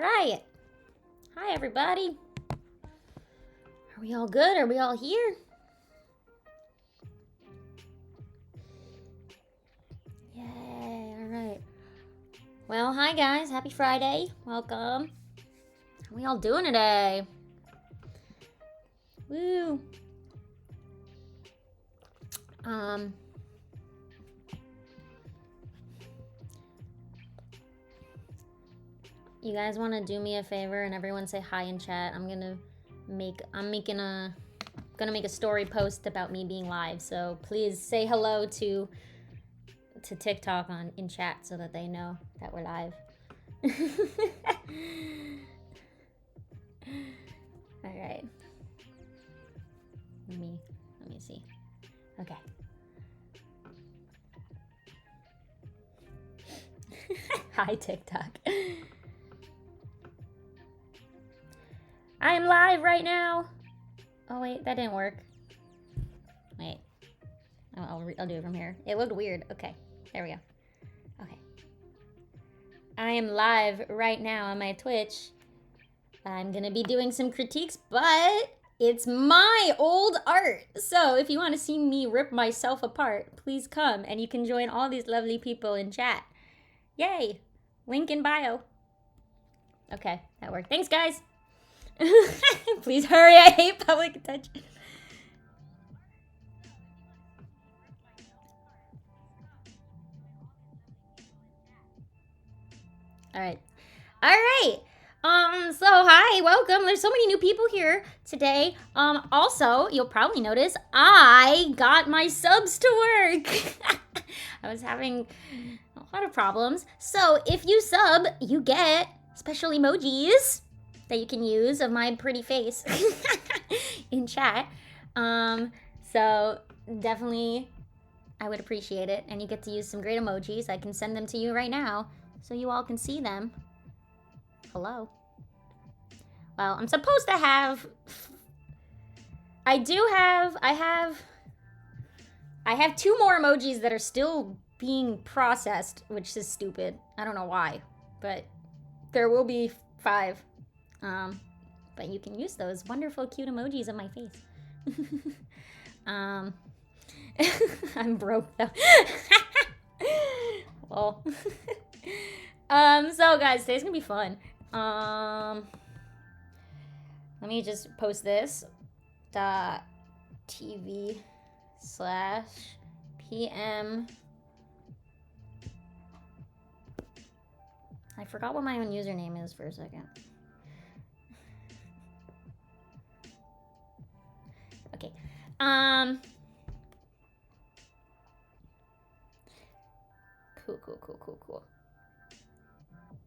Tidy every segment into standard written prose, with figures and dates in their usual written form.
right. Hi, everybody. Are we all good? Are we all here? Yay, all right. Well, hi, guys. Happy Friday. Welcome. How are we all doing today? Woo. You guys want to do me a favor and everyone say hi in chat? I'm gonna make a story post about me being live. So please say hello to TikTok in chat so that they know that we're live. All right. Let me see. Okay. Hi, TikTok. I am live right now. Oh wait, that didn't work. Wait. I'll do it from here. It looked weird. Okay, there we go. Okay. I am live right now on my Twitch. I'm gonna be doing some critiques, but it's my old art. So if you want to see me rip myself apart, please come and you can join all these lovely people in chat. Yay! Link in bio. Okay, that worked. Thanks, guys. Please hurry, I hate public attention. All right. So hi, welcome. There's so many new people here today. Also, you'll probably notice I got my subs to work. I was having a lot of problems. So if you sub, you get special emojis that you can use of my pretty face in chat. So definitely I would appreciate it. And you get to use some great emojis. I can send them to you right now so you all can see them. Hello. Well, I'm supposed to have... I have 2 more emojis that are still being processed, which is stupid. I don't know why, but there will be 5. But you can use those wonderful, cute emojis of my face. I'm broke though. Well. So guys, today's gonna be fun. Let me just post this. .tv/PM. I forgot what my own username is for a second. Okay. Cool.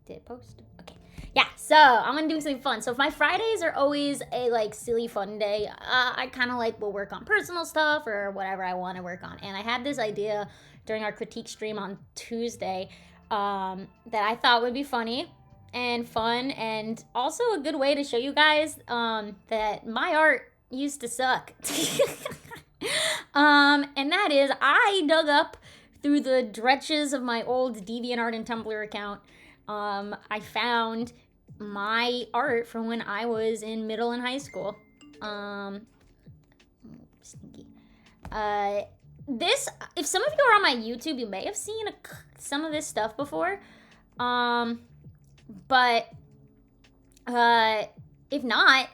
Did it post? Okay. Yeah, so I'm gonna do something fun. So my Fridays are always a silly fun day. I kind of will work on personal stuff or whatever I want to work on. And I had this idea during our critique stream on Tuesday that I thought would be funny and fun, and also a good way to show you guys that my art used to suck. And that is, I dug up through the dretches of my old DeviantArt and Tumblr account. I found my art from when I was in middle and high school. Sneaky. This, if some of you are on my YouTube, you may have seen some of this stuff before. But if not,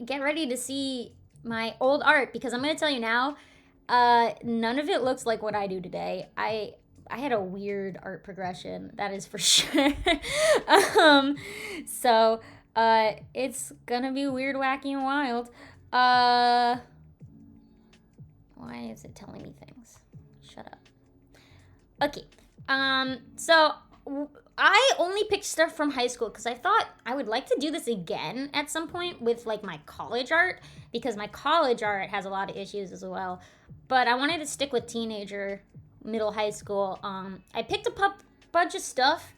get ready to see my old art, because I'm going to tell you now, none of it looks like what I do today. I had a weird art progression, that is for sure. So it's gonna be weird, wacky, and wild. Why is it telling me things? Shut up. Okay. So I only picked stuff from high school because I thought I would like to do this again at some point with my college art, because my college art has a lot of issues as well. But I wanted to stick with teenager, middle, high school. I picked a bunch of stuff,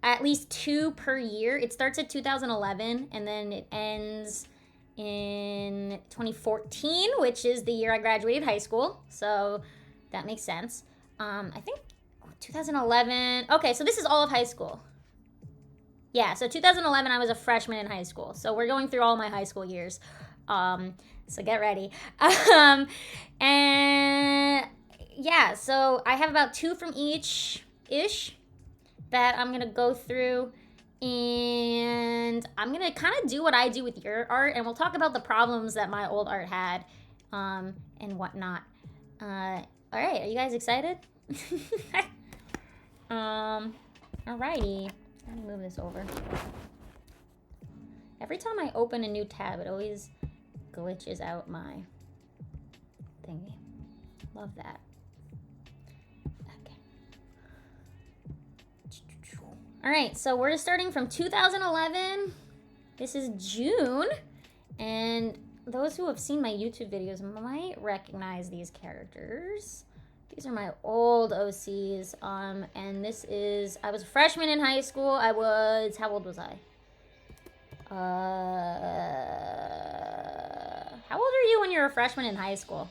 at least 2 per year. It starts at 2011 and then it ends in 2014, which is the year I graduated high school. So that makes sense. I think 2011. Okay, so this is all of high school. Yeah, so 2011, I was a freshman in high school. So we're going through all my high school years. So get ready. And yeah, so I have about 2 from each-ish that I'm going to go through. And I'm going to kind of do what I do with your art. And we'll talk about the problems that my old art had and whatnot. All right, are you guys excited? Alrighty. Let me move this over. Every time I open a new tab, it always glitches out my thingy. Love that. Okay. All right, so we're starting from 2011. This is June, and those who have seen my YouTube videos might recognize these characters. These are my old OCs, and this is, I was a freshman in high school. How old was I? How old are you when you're a freshman in high school?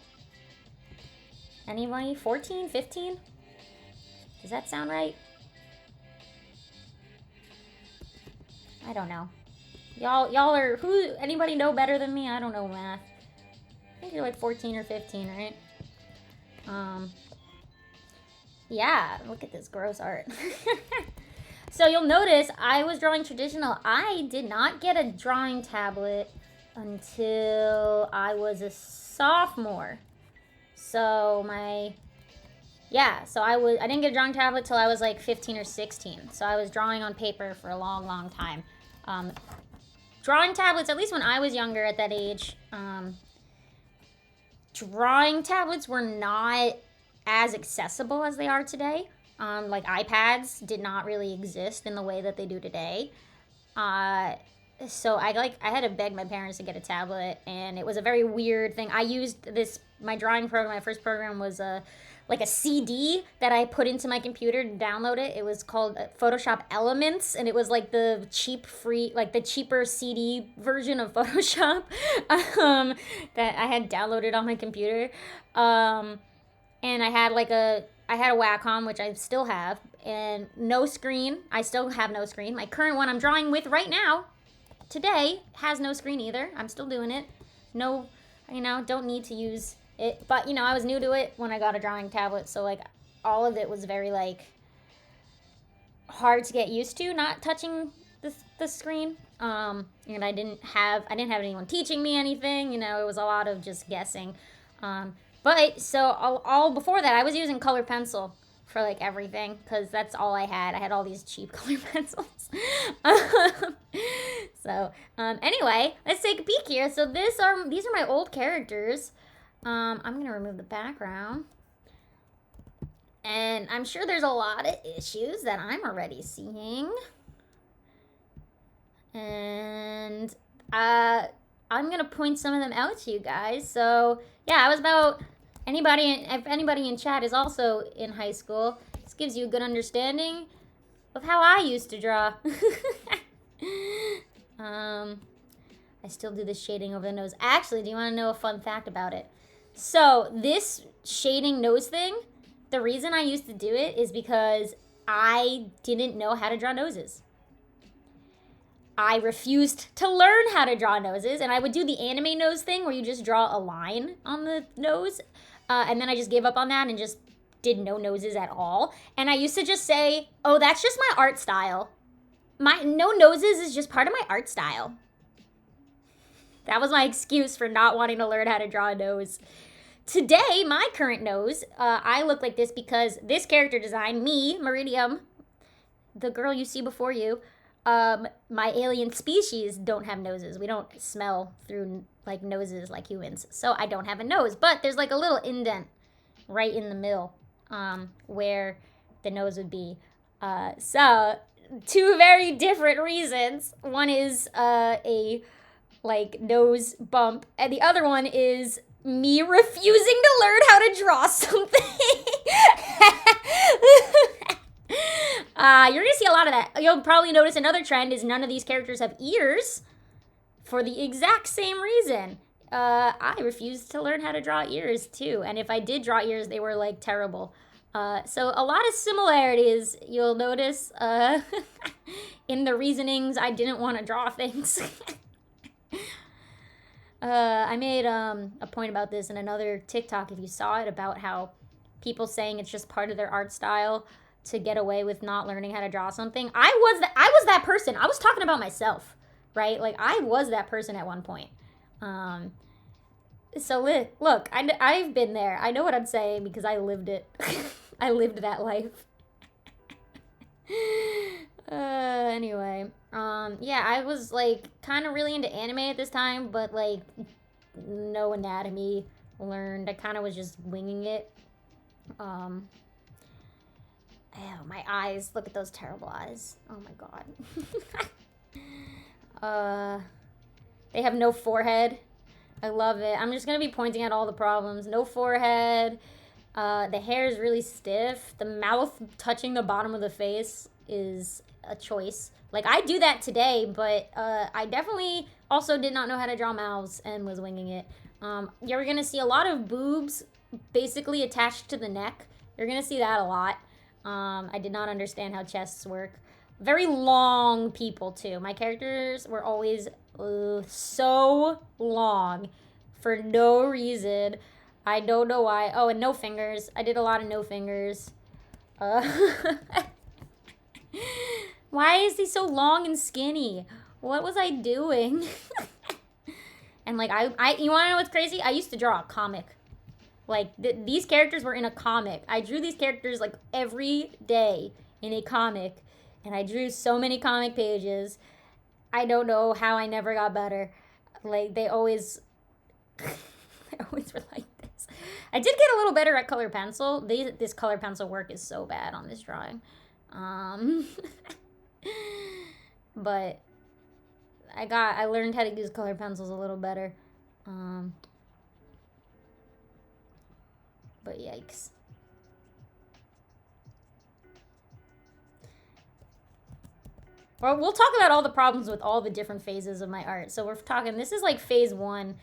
Anybody? 14, 15? Does that sound right? I don't know. Y'all are, anybody know better than me? I don't know math. I think you're like 14 or 15, right? Yeah, look at this gross art. So you'll notice I was drawing traditional. I did not get a drawing tablet until I was a sophomore. So I didn't get a drawing tablet till I was like 15 or 16. So I was drawing on paper for a long, long time. Drawing tablets, at least when I was younger at that age, drawing tablets were not as accessible as they are today. Like iPads did not really exist in the way that they do today. So I had to beg my parents to get a tablet, and it was a very weird thing. I used my drawing program, my first program was like a CD that I put into my computer to download it. It was called Photoshop Elements, and it was like the cheaper CD version of Photoshop that I had downloaded on my computer. And I had a Wacom, which I still have, and no screen. I still have no screen. My current one I'm drawing with right now, today, has no screen either. I'm still doing it. No, don't need to use it. But, I was new to it when I got a drawing tablet, so, like, all of it was very, like, hard to get used to, not touching the screen. And I didn't have anyone teaching me anything. It was a lot of just guessing. But, so, all before that, I was using color pencil for, like, everything, because that's all I had. I had all these cheap color pencils. Anyway, let's take a peek here. So, these are my old characters. I'm going to remove the background. And I'm sure there's a lot of issues that I'm already seeing. And, I'm going to point some of them out to you guys. So, yeah, if anybody in chat is also in high school, this gives you a good understanding of how I used to draw. I still do this shading over the nose. Actually, do you want to know a fun fact about it? So, this shading nose thing, the reason I used to do it is because I didn't know how to draw noses. I refused to learn how to draw noses, and I would do the anime nose thing where you just draw a line on the nose, and then I just gave up on that and just did no noses at all. And I used to just say, oh, that's just my art style. My no noses is just part of my art style. That was my excuse for not wanting to learn how to draw a nose. Today, my current nose, I look like this because this character design, me, Meridium, the girl you see before you, my alien species don't have noses. We don't smell through like noses like humans. So I don't have a nose, but there's like a little indent right in the middle where the nose would be. So 2 very different reasons. One is a like nose bump, and the other one is me refusing to learn how to draw something. You're gonna see a lot of that. You'll probably notice another trend is none of these characters have ears for the exact same reason. I refused to learn how to draw ears too, and if I did draw ears, they were like terrible. So a lot of similarities you'll notice in the reasonings I didn't want to draw things. I made a point about this in another TikTok, if you saw it, about how people saying it's just part of their art style to get away with not learning how to draw something. I was that person. I was talking about myself, right? Like, I was that person at one point. So look, I've been there. I know what I'm saying because I lived it. I lived that life. Anyway, yeah, I was like kind of really into anime at this time, but like no anatomy learned. I kind of was just winging it. Ew, my eyes. Look at those terrible eyes. Oh my god. They have no forehead. I love it. I'm just gonna be pointing out all the problems. No forehead. The hair is really stiff. The mouth touching the bottom of the face is a choice. Like, I do that today, but I definitely also did not know how to draw mouths and was winging it. You're gonna see a lot of boobs basically attached to the neck. You're gonna see that a lot. I did not understand how chests work. Very long people, too. My characters were always so long for no reason. I don't know why. Oh, and no fingers. I did a lot of no fingers. Why is he so long and skinny? What was I doing? And like, you wanna know what's crazy? I used to draw a comic. Like, these characters were in a comic. I drew these characters like every day in a comic. And I drew so many comic pages. I don't know how I never got better. Like, they always were like this. I did get a little better at color pencil. This color pencil work is so bad on this drawing. But I learned how to use color pencils a little better. But yikes. Well, we'll talk about all the problems with all the different phases of my art. So we're talking, this is like phase 1.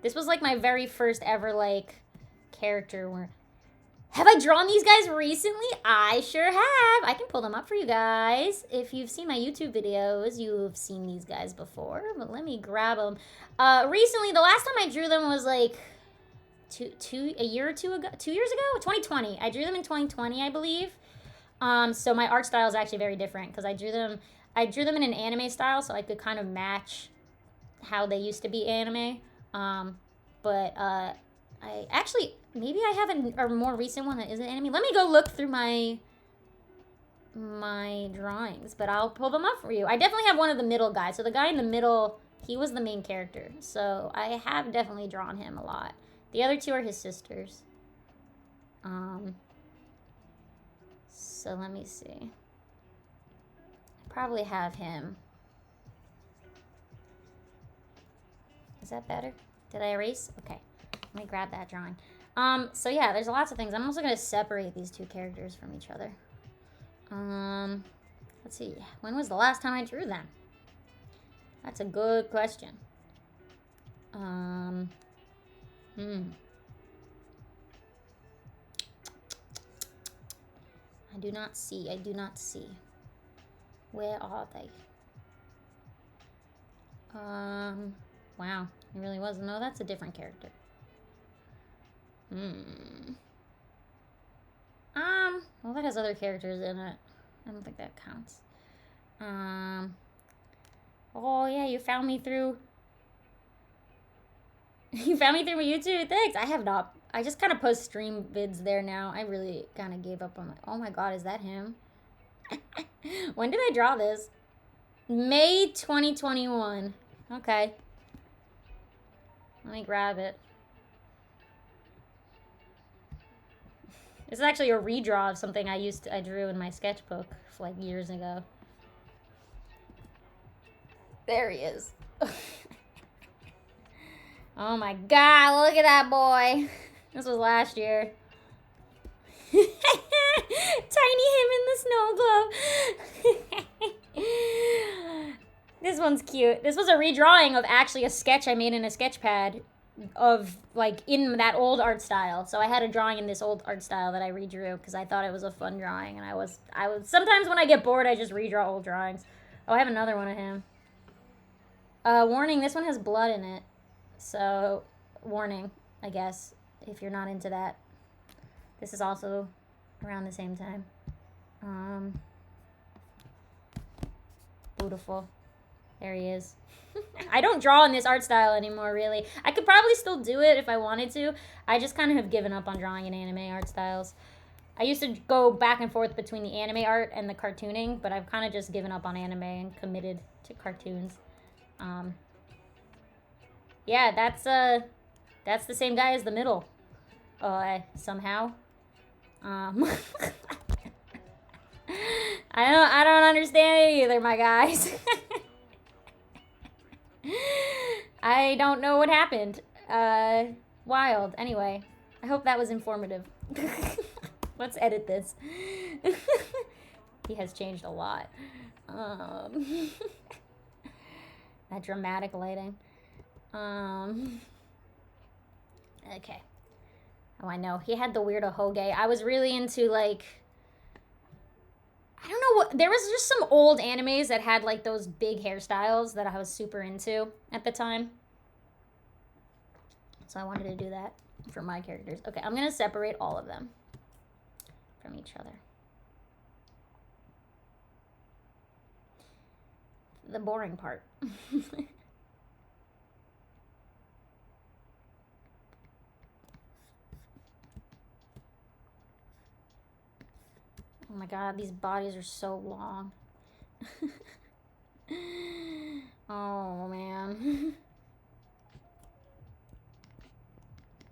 This was like my very first ever like character where... Have I drawn these guys recently? I sure have. I can pull them up for you guys. If you've seen my YouTube videos, you've seen these guys before. But let me grab them. Recently, the last time I drew them was like a year or two ago. 2 years ago? 2020. I drew them in 2020, I believe. So my art style is actually very different because I drew them in an anime style, so I could kind of match how they used to be anime. But I actually, maybe I have a more recent one that isn't anime. Let me go look through my drawings, but I'll pull them up for you. I definitely have one of the middle guys. So the guy in the middle, he was the main character. So I have definitely drawn him a lot. The other two are his sisters. So let me see. I probably have him. Is that better? Did I erase? Okay. Let me grab that drawing. So yeah, there's lots of things. I'm also going to separate these two characters from each other. Let's see. When was the last time I drew them? That's a good question. I do not see. I do not see. Where are they? Wow. It really was. No, that's a different character. Well, that has other characters in it. I don't think that counts. Oh, yeah, you found me through... You found me through my YouTube? Thanks. I have not... I just kind of post stream vids there now. I really kind of gave up on my... Oh my god, is that him? When did I draw this? May 2021. Okay. Let me grab it. This is actually a redraw of something I drew in my sketchbook like years ago. There he is. Oh my god, look at that boy. This was last year. Tiny him in the snow globe. This one's cute. This was a redrawing of actually a sketch I made in a sketch pad of like in that old art style. So I had a drawing in this old art style that I redrew because I thought it was a fun drawing, and I was sometimes when I get bored I just redraw old drawings. Oh, I have another one of him. Warning, this one has blood in it. So, warning, I guess, if you're not into that. This is also around the same time. Beautiful. There he is. I don't draw in this art style anymore, really. I could probably still do it if I wanted to. I just kind of have given up on drawing in anime art styles. I used to go back and forth between the anime art and the cartooning, but I've kind of just given up on anime and committed to cartoons. Yeah, that's the same guy as the middle. Somehow. I don't understand it either, my guys. I don't know what happened. Wild. Anyway, I hope that was informative. Let's edit this. He has changed a lot. That dramatic lighting. Okay. Oh, I know. He had the weirdo Hoge. I was really into, like... I don't know what... There was just some old animes that had, like, those big hairstyles that I was super into at the time. So I wanted to do that for my characters. Okay, I'm going to separate all of them from each other. The boring part. Oh my god, these bodies are so long. Oh man.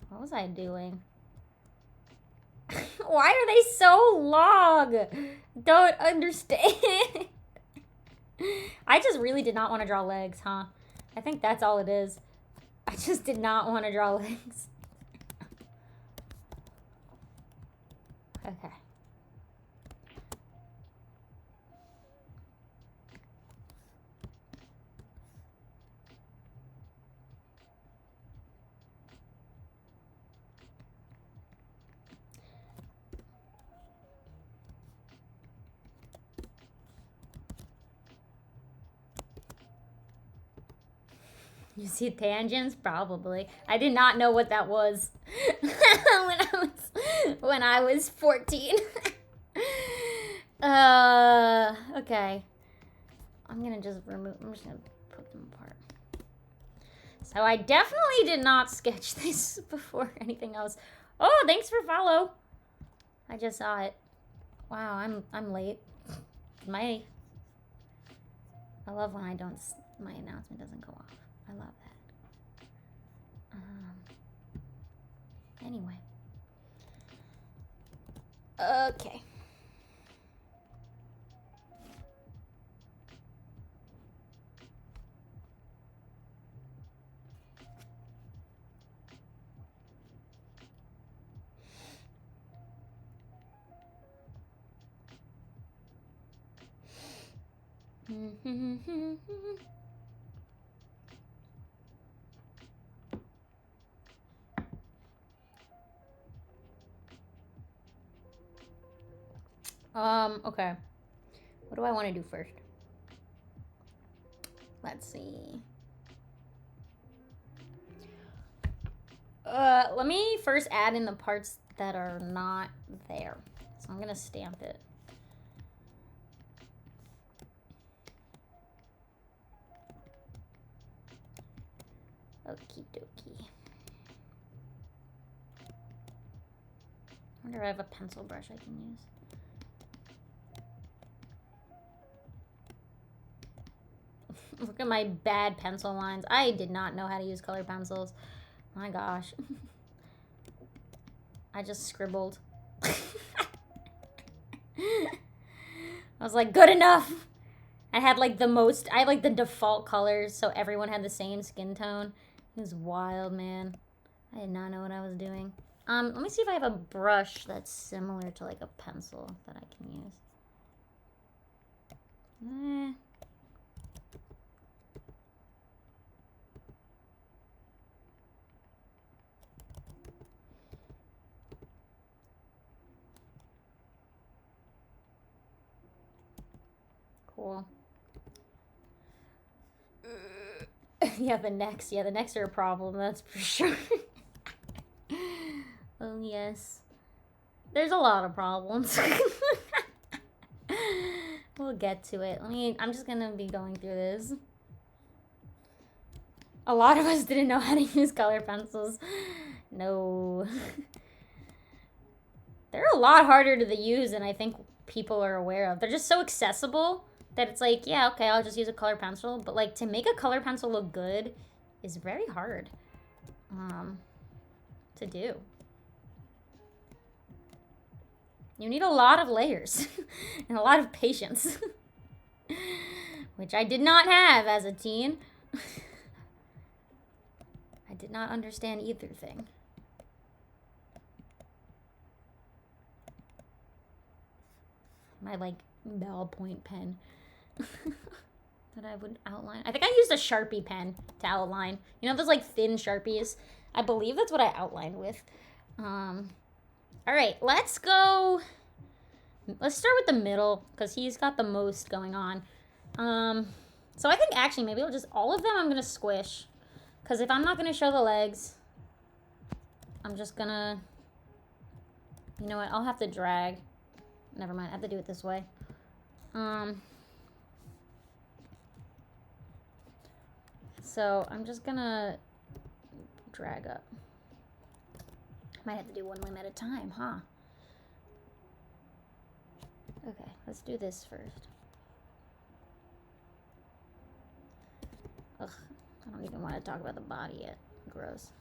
What was I doing? Why are they so long? Don't understand. I just really did not want to draw legs, huh? I think that's all it is. I just did not want to draw legs. Okay. You see tangents? Probably. I did not know what that was when I was 14. Okay. I'm just gonna put them apart. So I definitely did not sketch this before anything else. Oh, thanks for follow. I just saw it. Wow, I'm late. I love when my announcement doesn't go off. I love that. Anyway. Okay. Okay. What do I want to do first? Let's see. Let me first add in the parts that are not there. So I'm gonna stamp it. Okie dokie. I wonder if I have a pencil brush I can use. Look at my bad pencil lines. I did not know how to use colored pencils. My gosh. I just scribbled. I was like, good enough. I had like the default colors, so everyone had the same skin tone. It was wild, man. I did not know what I was doing. Let me see if I have a brush that's similar to like a pencil that I can use. Cool. Yeah, the necks. Yeah, the necks are a problem, that's for sure. Oh, yes. There's a lot of problems. We'll get to it. I'm just gonna be going through this. A lot of us didn't know how to use color pencils. No. They're a lot harder to use than I think people are aware of. They're just so accessible that it's like, yeah, okay, I'll just use a color pencil. But like to make a color pencil look good is very hard to do. You need a lot of layers and a lot of patience, which I did not have as a teen. I did not understand either thing. My like ballpoint pen that I would outline. I think I used a Sharpie pen to outline. You know those like thin Sharpies? I believe that's what I outlined with. All right, let's go. Let's start with the middle because he's got the most going on. So I think actually maybe I'll just all of them I'm gonna squish because if I'm not gonna show the legs, I'm just gonna. You know what? I'll have to drag. Never mind. I have to do it this way. So I'm just gonna drag up. Might have to do one limb at a time, huh? Okay, let's do this first. Ugh, I don't even want to talk about the body yet. Gross.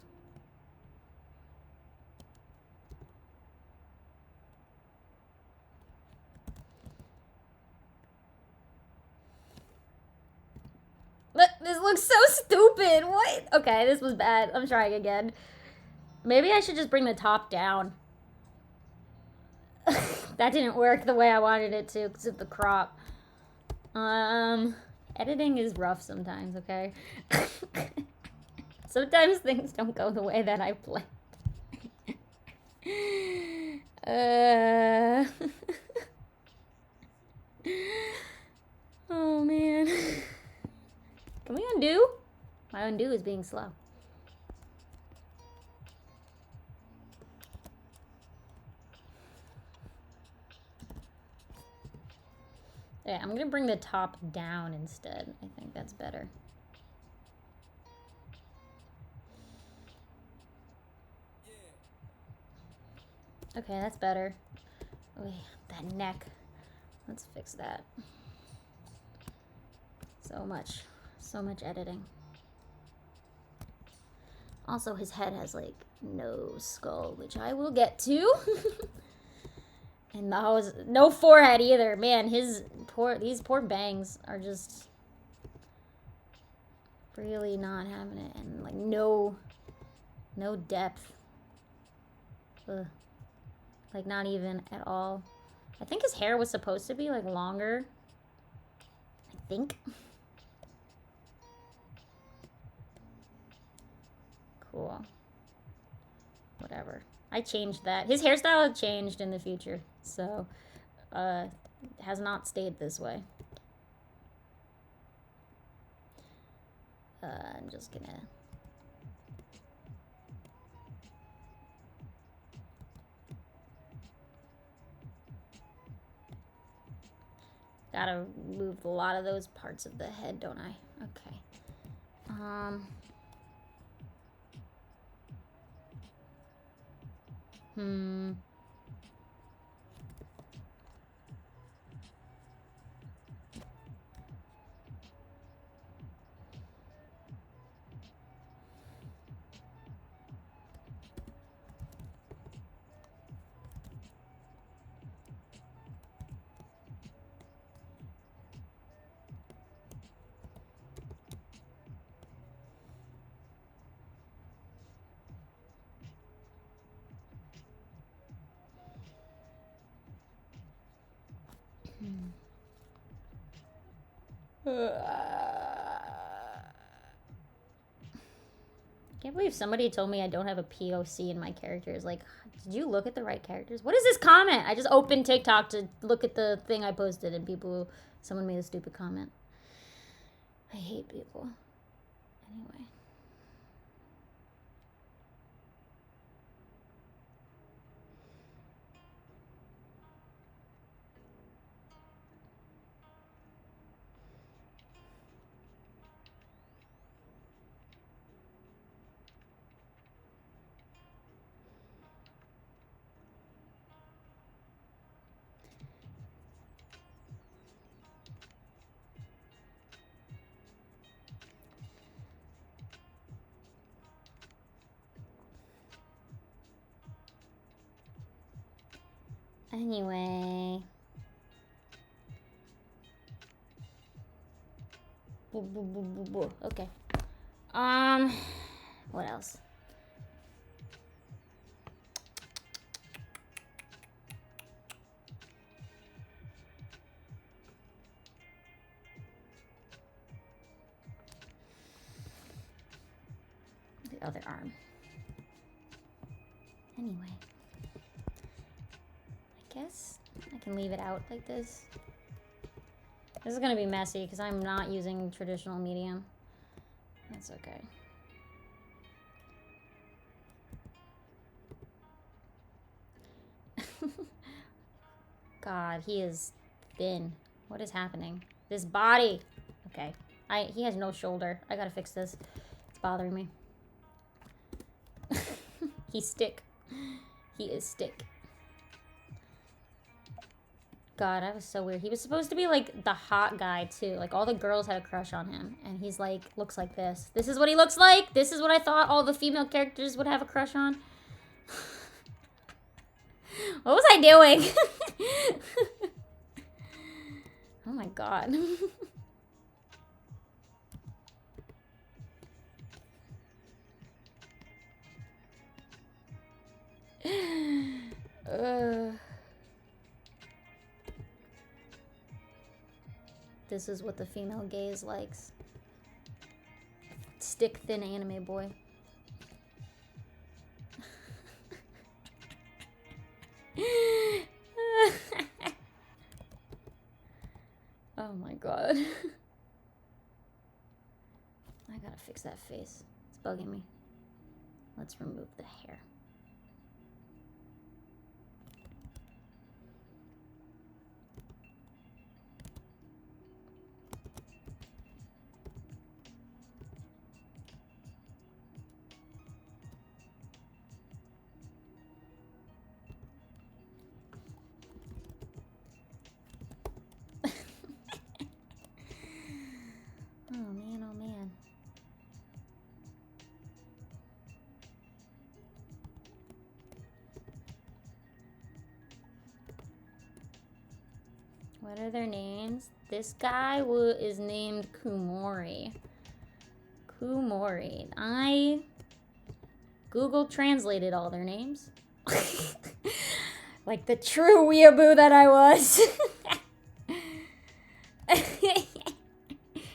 This looks so stupid. What? Okay, this was bad. I'm trying again. Maybe I should just bring the top down. That didn't work the way I wanted it to because of the crop. Editing is rough sometimes, okay? Sometimes things don't go the way that I planned. Oh, man. Can we undo? My undo is being slow. Yeah, I'm gonna bring the top down instead. I think that's better. Okay, that's better. Wait, that neck. Let's fix that. So much editing. Also, his head has like no skull, which I will get to. And no forehead either. Man, these poor bangs are just really not having it, and like no depth. Ugh. Like not even at all. I think his hair was supposed to be like longer. I think. Cool. Whatever. I changed that. His hairstyle changed in the future, so has not stayed this way. I'm just gonna. Gotta move a lot of those parts of the head, don't I? Okay. Can't can't believe somebody told me I don't have a POC in my characters. Like, did you look at the right characters? What is this comment? I just opened TikTok to look at the thing I posted and someone made a stupid comment. I hate people. Anyway. Anyway. Okay. What else? The other arm. Anyway. I guess I can leave it out like this. This is gonna be messy because I'm not using traditional medium. That's okay. God, he is thin. What is happening? This body. Okay. He has no shoulder. I gotta fix this. It's bothering me. He's stick. He is stick. God, that was so weird. He was supposed to be, like, the hot guy, too. Like, all the girls had a crush on him. And he's, like, looks like this. This is what he looks like. This is what I thought all the female characters would have a crush on. What was I doing? Oh, my God. This is what the female gaze likes. Stick thin anime boy. Oh my God. I gotta fix that face. It's bugging me. Let's remove the hair. Oh man, oh man. What are their names? This guy is named Kumori. Kumori. I Google translated all their names. Like the true weeaboo that I was.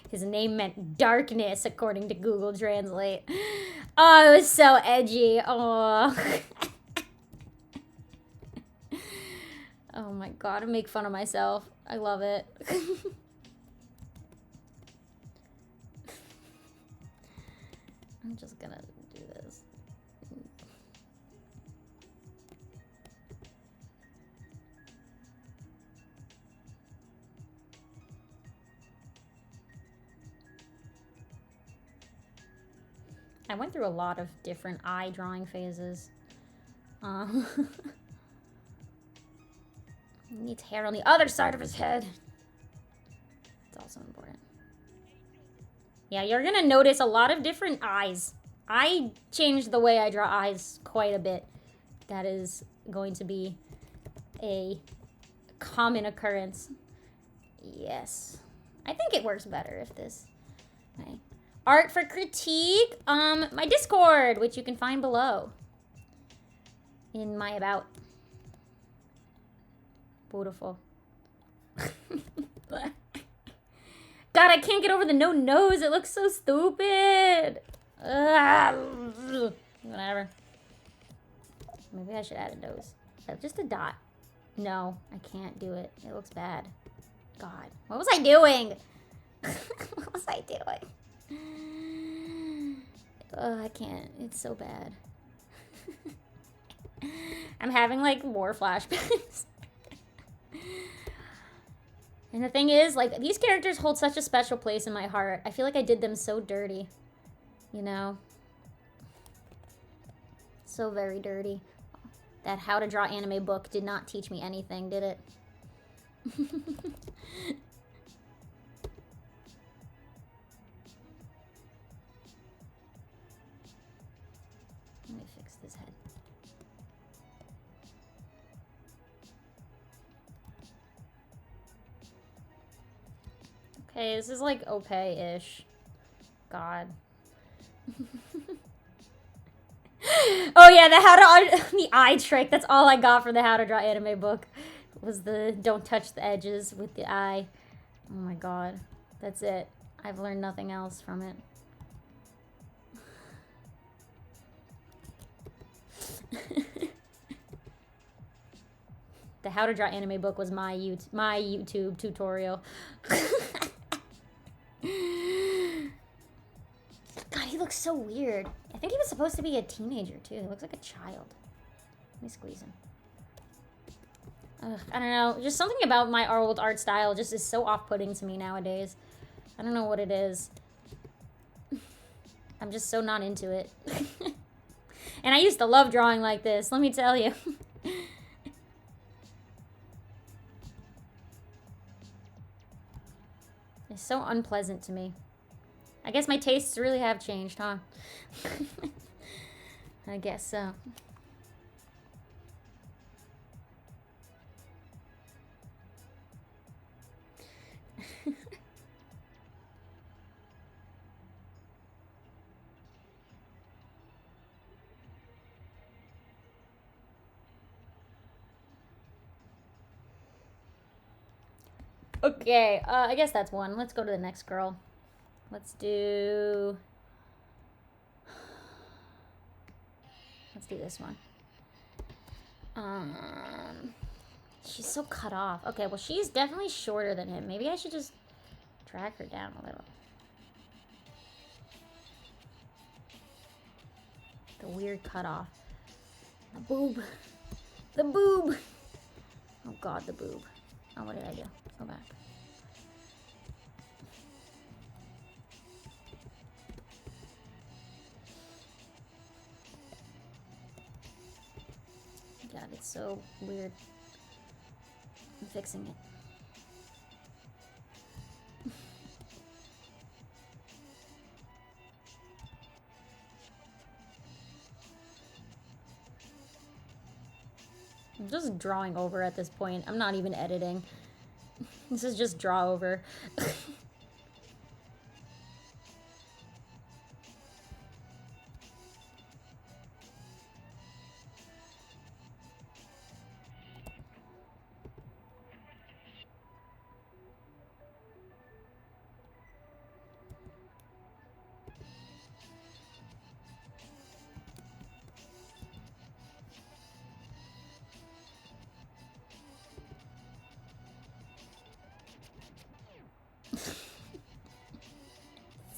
His name meant darkness, according to Google Translate. Oh, it was so edgy. Oh. Oh my God, I make fun of myself. I love it. I'm just gonna do this. I went through a lot of different eye drawing phases. He needs hair on the other side of his head. It's also important. Yeah, you're gonna notice a lot of different eyes. I changed the way I draw eyes quite a bit. That is going to be a common occurrence. Yes. I think it works better if this... Okay. Art for critique, my Discord, which you can find below in my about. Beautiful. God, I can't get over the no nose. It looks so stupid. Whatever. Maybe I should add a nose. Just a dot. No, I can't do it. It looks bad. God. What was I doing? What was I doing? I can't. It's so bad. I'm having, like, more flashbacks. And the thing is, like, these characters hold such a special place in my heart. I feel like I did them so dirty. You know? So very dirty. That How to Draw Anime book did not teach me anything, did it? Let me fix this head. Okay, this is like Opay-ish. God. Oh yeah, the eye trick. That's all I got for the How to Draw Anime book. Was the don't touch the edges with the eye. Oh my god. That's it. I've learned nothing else from it. The How to Draw Anime book was my YouTube tutorial. God, he looks so weird. I think he was supposed to be a teenager, too. He looks like a child. Let me squeeze him. Ugh, I don't know. Just something about my old art style just is so off-putting to me nowadays. I don't know what it is. I'm just so not into it. And I used to love drawing like this, let me tell you. It's so unpleasant to me. I guess my tastes really have changed, huh? I guess so. Okay, I guess that's one. Let's go to the next girl. Let's do this one. She's so cut off. Okay, well, she's definitely shorter than him. Maybe I should just drag her down a little. The weird cutoff. The boob. The boob. Oh god, the boob. Oh, what did I do? Go back. God, it's so weird. I'm fixing it. I'm just drawing over at this point. I'm not even editing. This is just draw over.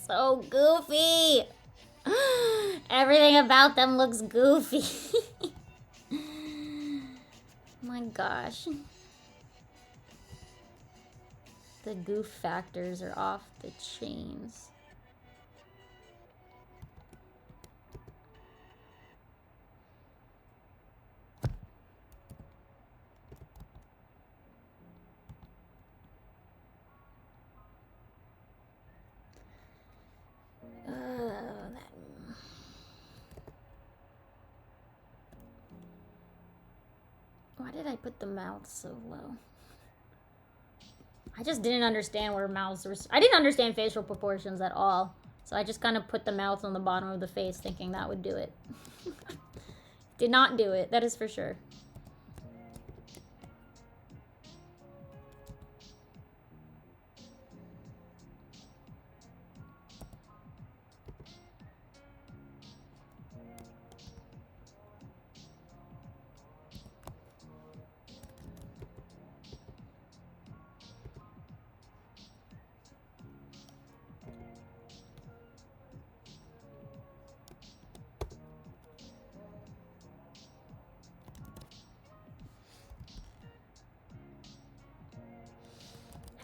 So goofy. Everything about them looks goofy. My gosh. The goof factors are off the chains. Why did I put the mouth so low? I just didn't understand where mouths were. I didn't understand facial proportions at all. So I just kind of put the mouth on the bottom of the face thinking that would do it. Did not do it, that is for sure.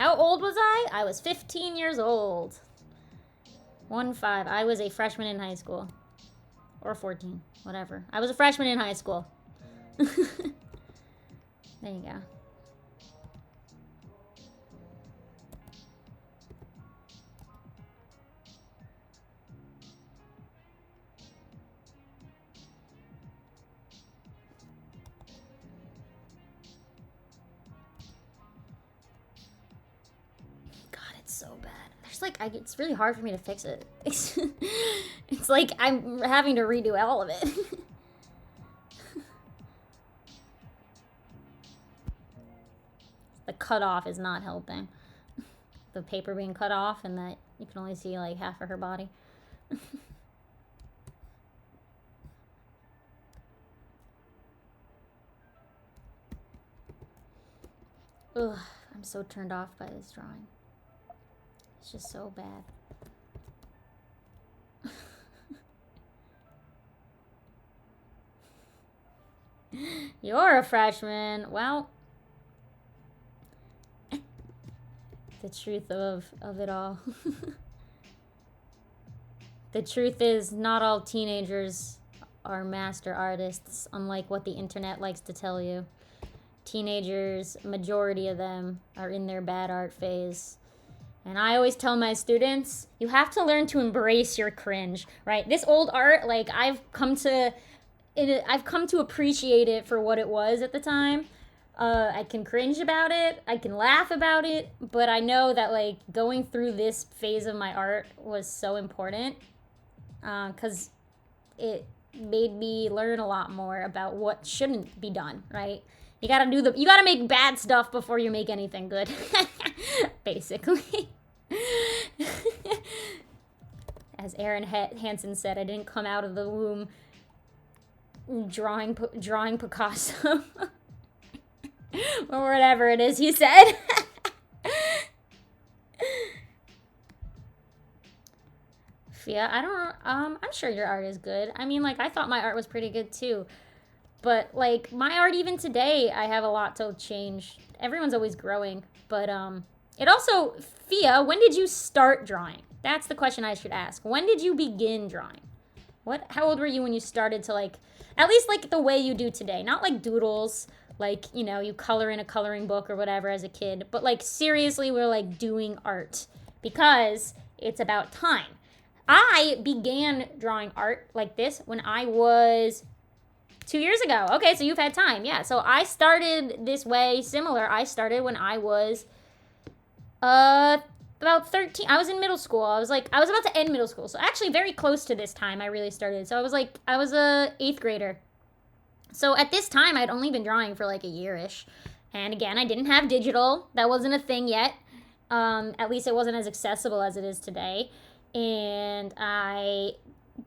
How old was I? I was 15 years old. 1-5. I was a freshman in high school. Or 14. Whatever. I was a freshman in high school. There you go. So bad. There's like, it's really hard for me to fix it. It's like I'm having to redo all of it. The cutoff is not helping. The paper being cut off and that you can only see like half of her body. Ugh, I'm so turned off by this drawing. It's just so bad. You're a freshman. Well, the truth of it all. The truth is, not all teenagers are master artists, unlike what the internet likes to tell you. Teenagers, majority of them, are in their bad art phase. And I always tell my students, you have to learn to embrace your cringe, right? This old art, like, I've come to appreciate it for what it was at the time. I can cringe about it, I can laugh about it, but I know that, like, going through this phase of my art was so important, because it made me learn a lot more about what shouldn't be done, right? You gotta make bad stuff before you make anything good. Basically. As Aaron Hansen said, I didn't come out of the womb drawing Picasso. Or whatever it is he said. Fia, I'm sure your art is good. I mean, like, I thought my art was pretty good too. But, like, my art even today, I have a lot to change. Everyone's always growing. But, it also, Fia, when did you start drawing? That's the question I should ask. When did you begin drawing? How old were you when you started to, like, at least, like, the way you do today? Not, like, doodles, like, you know, you color in a coloring book or whatever as a kid. But, like, seriously, we're, like, doing art. Because it's about time. I began drawing art like this when I was 2 years ago. Okay, so you've had time. Yeah, so I started this way similar. I started when I was about 13. I was in middle school. I was about to end middle school. So actually very close to this time I really started. So I was a 8th grader. So at this time I'd only been drawing for like a year-ish. And again, I didn't have digital. That wasn't a thing yet. At least it wasn't as accessible as it is today. And I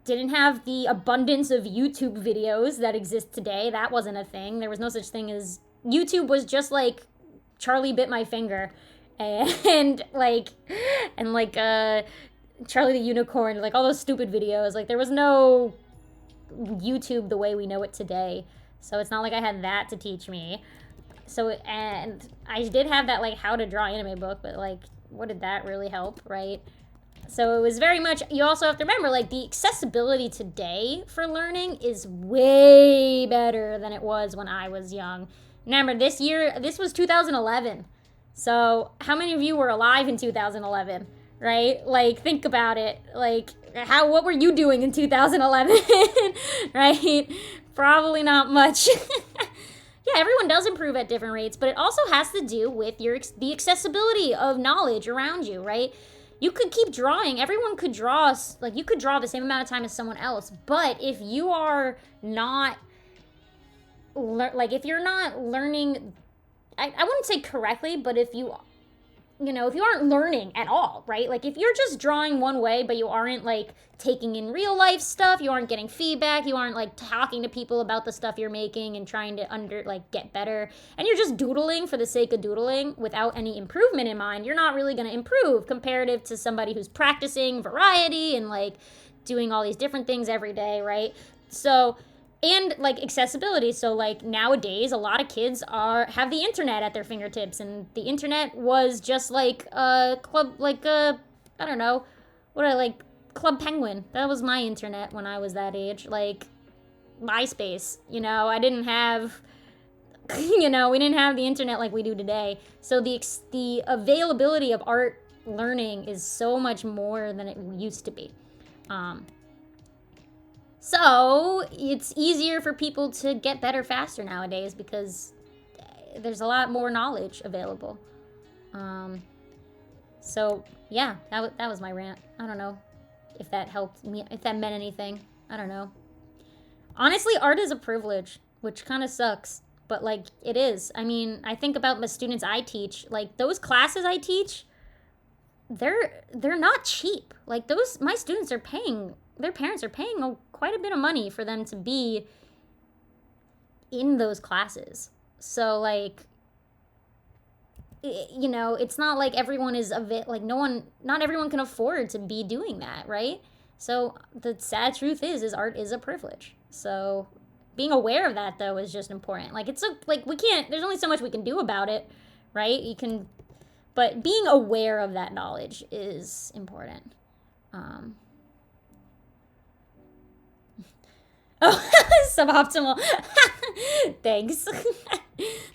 didn't have the abundance of YouTube videos that exist today. That wasn't a thing. There was no such thing as... YouTube was just like Charlie Bit My Finger. And Charlie the Unicorn, like all those stupid videos. Like there was no YouTube the way we know it today. So it's not like I had that to teach me. So, and I did have that like how to draw anime book, but like what did that really help, right? So it was very much, you also have to remember, like, the accessibility today for learning is way better than it was when I was young. Remember, this was 2011. So how many of you were alive in 2011, right? Like, think about it. Like, what were you doing in 2011, right? Probably not much. Yeah, everyone does improve at different rates, but it also has to do with the accessibility of knowledge around you, right? You could keep drawing. Everyone could draw, like, you could draw the same amount of time as someone else. But if you are not, if you're not learning, I wouldn't say correctly, but if you aren't learning at all, right? Like, if you're just drawing one way, but you aren't, like, taking in real life stuff, you aren't getting feedback, you aren't, like, talking to people about the stuff you're making and trying to, get better, and you're just doodling for the sake of doodling without any improvement in mind, you're not really going to improve comparative to somebody who's practicing variety and, like, doing all these different things every day, right? So and like accessibility. So like nowadays a lot of kids have the internet at their fingertips, and the internet was just like a club, like a, I don't know, what I like, Club Penguin. That was my internet when I was that age. Like MySpace, I didn't have we didn't have the internet like we do today. So the availability of art learning is so much more than it used to be. So it's easier for people to get better faster nowadays because there's a lot more knowledge available. So yeah, that was my rant. I don't know if that helped me, if that meant anything. I don't know. Honestly, art is a privilege, which kind of sucks, but like it is. I mean, I think about the students I teach, like those classes I teach, they're not cheap. Like my students are paying, their parents are paying quite a bit of money for them to be in those classes. So like, it's not like everyone is like not everyone can afford to be doing that, right? So the sad truth is art is a privilege. So being aware of that though is just important. Like we can't, there's only so much we can do about it, right? But being aware of that knowledge is important. Oh, suboptimal. Thanks.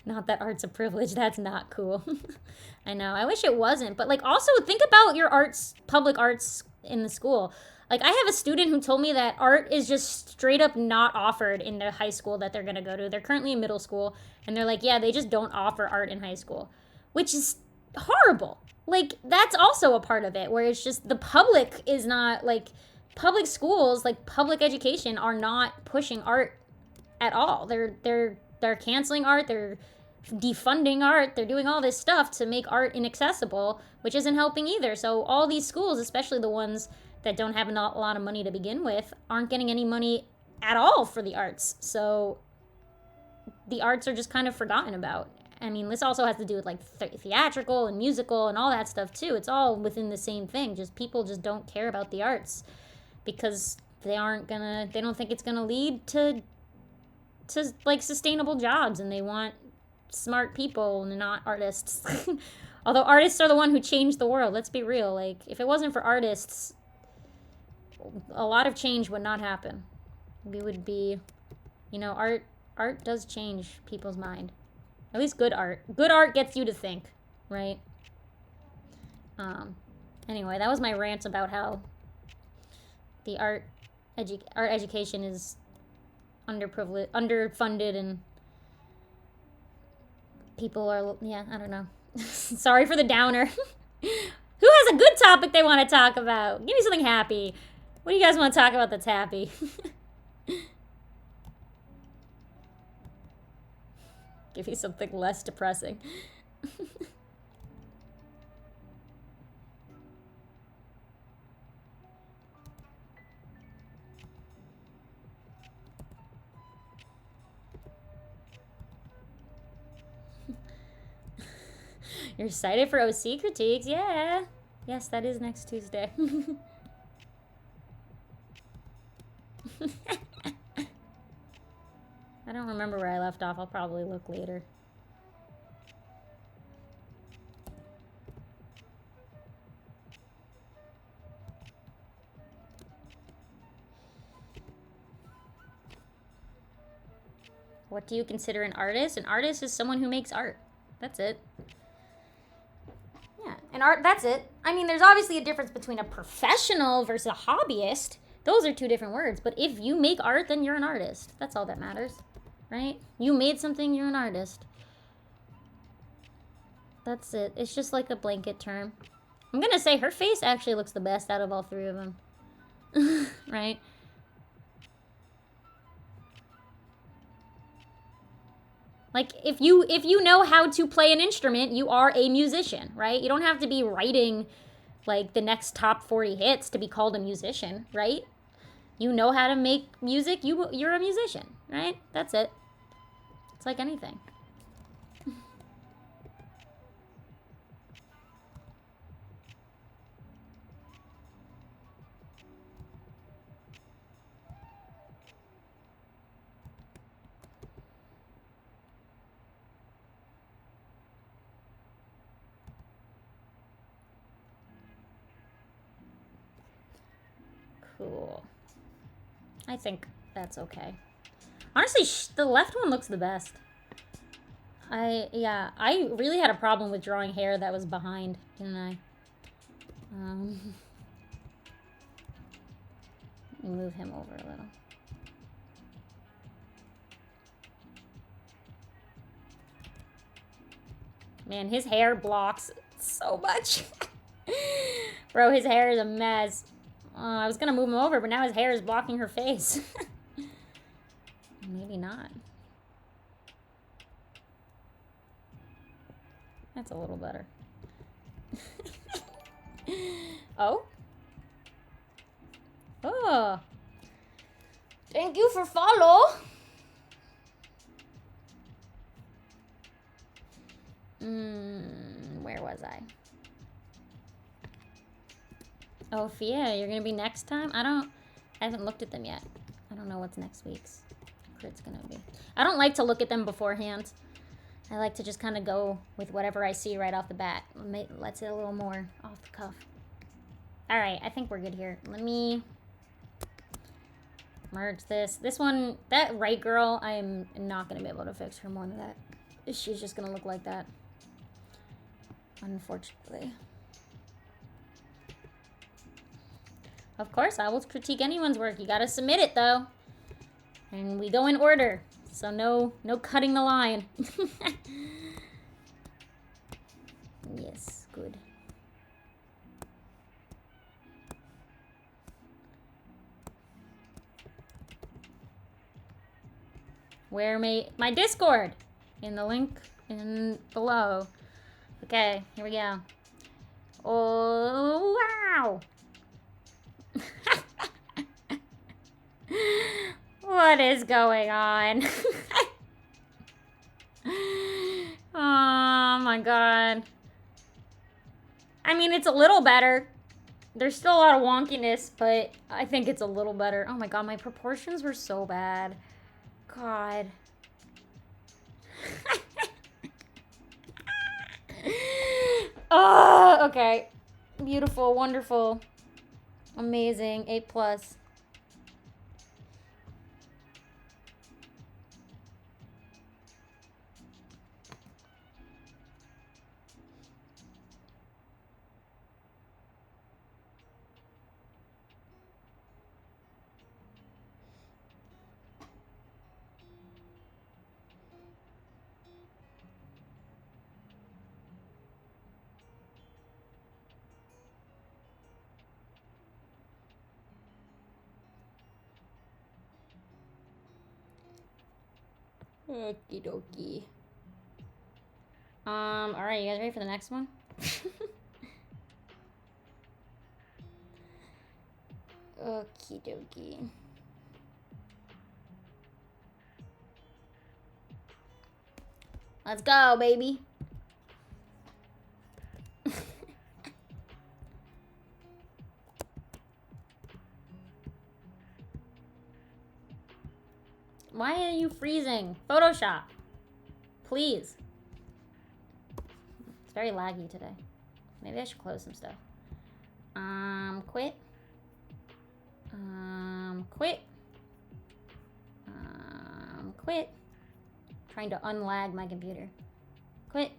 Not that art's a privilege. That's not cool. I know. I wish it wasn't. But like, also think about your public arts in the school. Like, I have a student who told me that art is just straight up not offered in the high school that they're going to go to. They're currently in middle school, and they're like, yeah, they just don't offer art in high school, which is horrible. Like, that's also a part of it, where it's just the public is not, like, public schools, like public education, are not pushing art at all. They're canceling art, they're defunding art, they're doing all this stuff to make art inaccessible, which isn't helping either. So all these schools, especially the ones that don't have a lot of money to begin with, aren't getting any money at all for the arts. So the arts are just kind of forgotten about. I mean, this also has to do with like theatrical and musical and all that stuff too. It's all within the same thing. Just people just don't care about the arts because they don't think it's gonna lead to like sustainable jobs, and they want smart people and not artists. Although artists are the one who changed the world. Let's be real. Like, if it wasn't for artists, a lot of change would not happen. We would be, art does change people's mind. At least good art. Good art gets you to think, right? Anyway, that was my rant about how the art education is underfunded, and people are, I don't know. Sorry for the downer. Who has a good topic they want to talk about? Give me something happy. What do you guys want to talk about that's happy? Give me something less depressing. You're excited for OC critiques? Yeah. Yes, that is next Tuesday. I don't remember where I left off. I'll probably look later. What do you consider an artist? An artist is someone who makes art. That's it. Yeah, and art, that's it. I mean, there's obviously a difference between a professional versus a hobbyist. Those are two different words. But if you make art, then you're an artist. That's all that matters, right? You made something, you're an artist. That's it. It's just like a blanket term. I'm gonna say her face actually looks the best out of all three of them. Right? Like, if you know how to play an instrument, you are a musician, right? You don't have to be writing, like, the next top 40 hits to be called a musician, right? You know how to make music, you're a musician, right? That's it. It's like anything. Cool. I think that's okay. Honestly, the left one looks the best. Yeah, I really had a problem with drawing hair that was behind, didn't I? Let me move him over a little. Man, his hair blocks so much. Bro, his hair is a mess. I was gonna move him over, but now his hair is blocking her face. Maybe not. That's a little better. Oh? Oh. Thank you for follow. Where was I? Oh, Fia, you're gonna be next time? I haven't looked at them yet. I don't know what's next week's crit's gonna be. I don't like to look at them beforehand. I like to just kind of go with whatever I see right off the bat. Let's get a little more off the cuff. All right, I think we're good here. Let me merge this. This one, that right girl, I am not gonna be able to fix her more than that. She's just gonna look like that, unfortunately. Of course, I will critique anyone's work. You gotta submit it, though. And we go in order. So no cutting the line. Yes, good. Where may... My Discord! In the link in below. Okay, here we go. Oh, wow! What is going on? Oh my god. I mean, it's a little better. There's still a lot of wonkiness, but I think it's a little better. Oh my god, my proportions were so bad. God. Oh, okay. Beautiful, wonderful, amazing, 8+. Okie dokie. Alright, you guys ready for the next one? Okie dokie. Let's go, baby. Why are you freezing? Photoshop. Please. It's very laggy today. Maybe I should close some stuff. Quit. Quit. Quit. Trying to unlag my computer. Quit.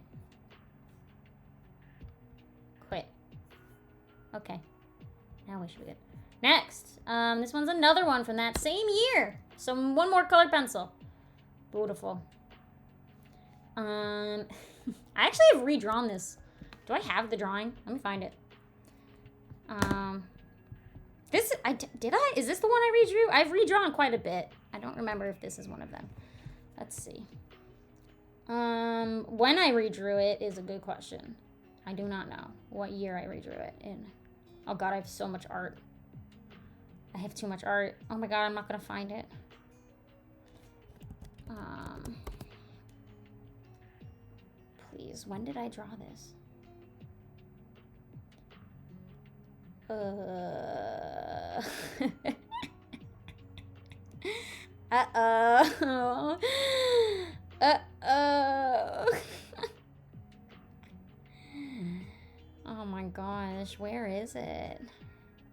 Quit. Okay. Now we should be good. Next. This one's another one from that same year. So one more colored pencil. Beautiful. I actually have redrawn this. Do I have the drawing? Let me find it. Did I? Is this the one I redrew? I've redrawn quite a bit. I don't remember if this is one of them. Let's see. When I redrew it is a good question. I do not know what year I redrew it in. Oh god, I have so much art. I have too much art. Oh my god, I'm not gonna find it. Please, when did I draw this? Uh-oh. Uh-oh. Oh my gosh, where is it?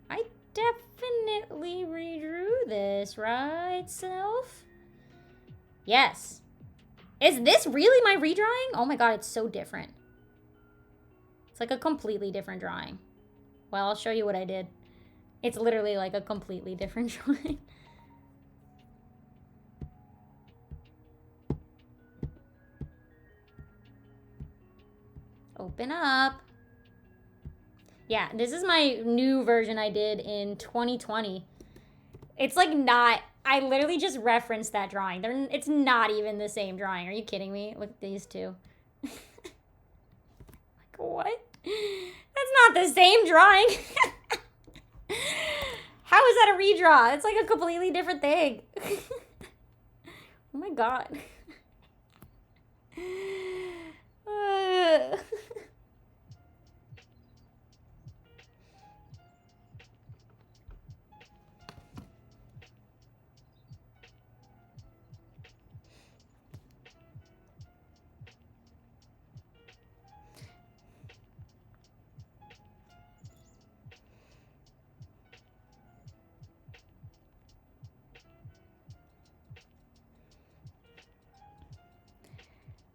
I definitely redrew this, right, self? Yes. Is this really my redrawing? Oh my god, it's so different. It's like a completely different drawing. Well, I'll show you what I did. It's literally like a completely different drawing. Open up. Yeah, this is my new version I did in 2020. It's like not, I literally just referenced that drawing. It's not even the same drawing. Are you kidding me? Look at these two. Like, what? That's not the same drawing. How is that a redraw? It's like a completely different thing. Oh my god.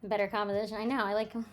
Better composition. I know. I like them.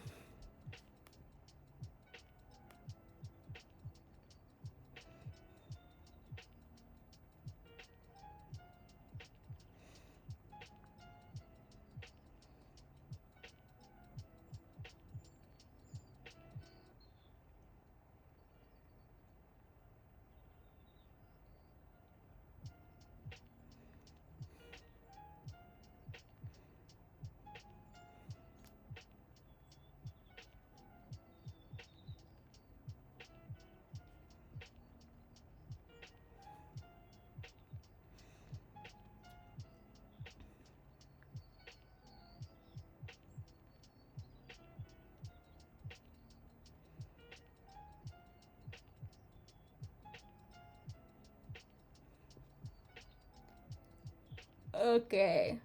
Okay.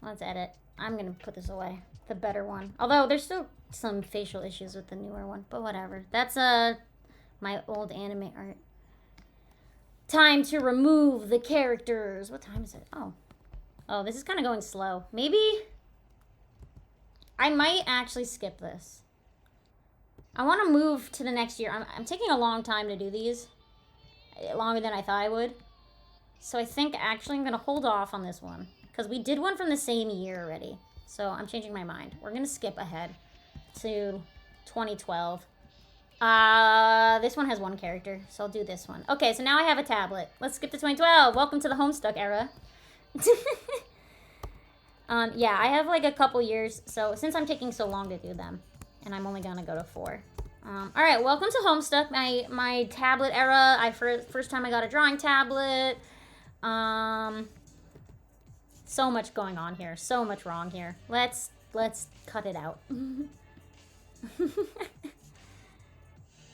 Let's edit. I'm gonna put this away. The better one. Although there's still some facial issues with the newer one, but whatever. That's my old anime art. Time to remove the characters. What time is it? Oh, this is kind of going slow. Maybe I might actually skip this. I want to move to the next year. I'm taking a long time to do these. Longer than I thought I would. So I think actually I'm going to hold off on this one. Because we did one from the same year already. So I'm changing my mind. We're going to skip ahead to 2012. This one has one character. So I'll do this one. Okay, so now I have a tablet. Let's skip to 2012. Welcome to the Homestuck era. Yeah, I have like a couple years. So since I'm taking so long to do them. And I'm only going to go to 4. All right, welcome to Homestuck, my tablet era. First time I got a drawing tablet. So much going on here. So much wrong here. Let's cut it out.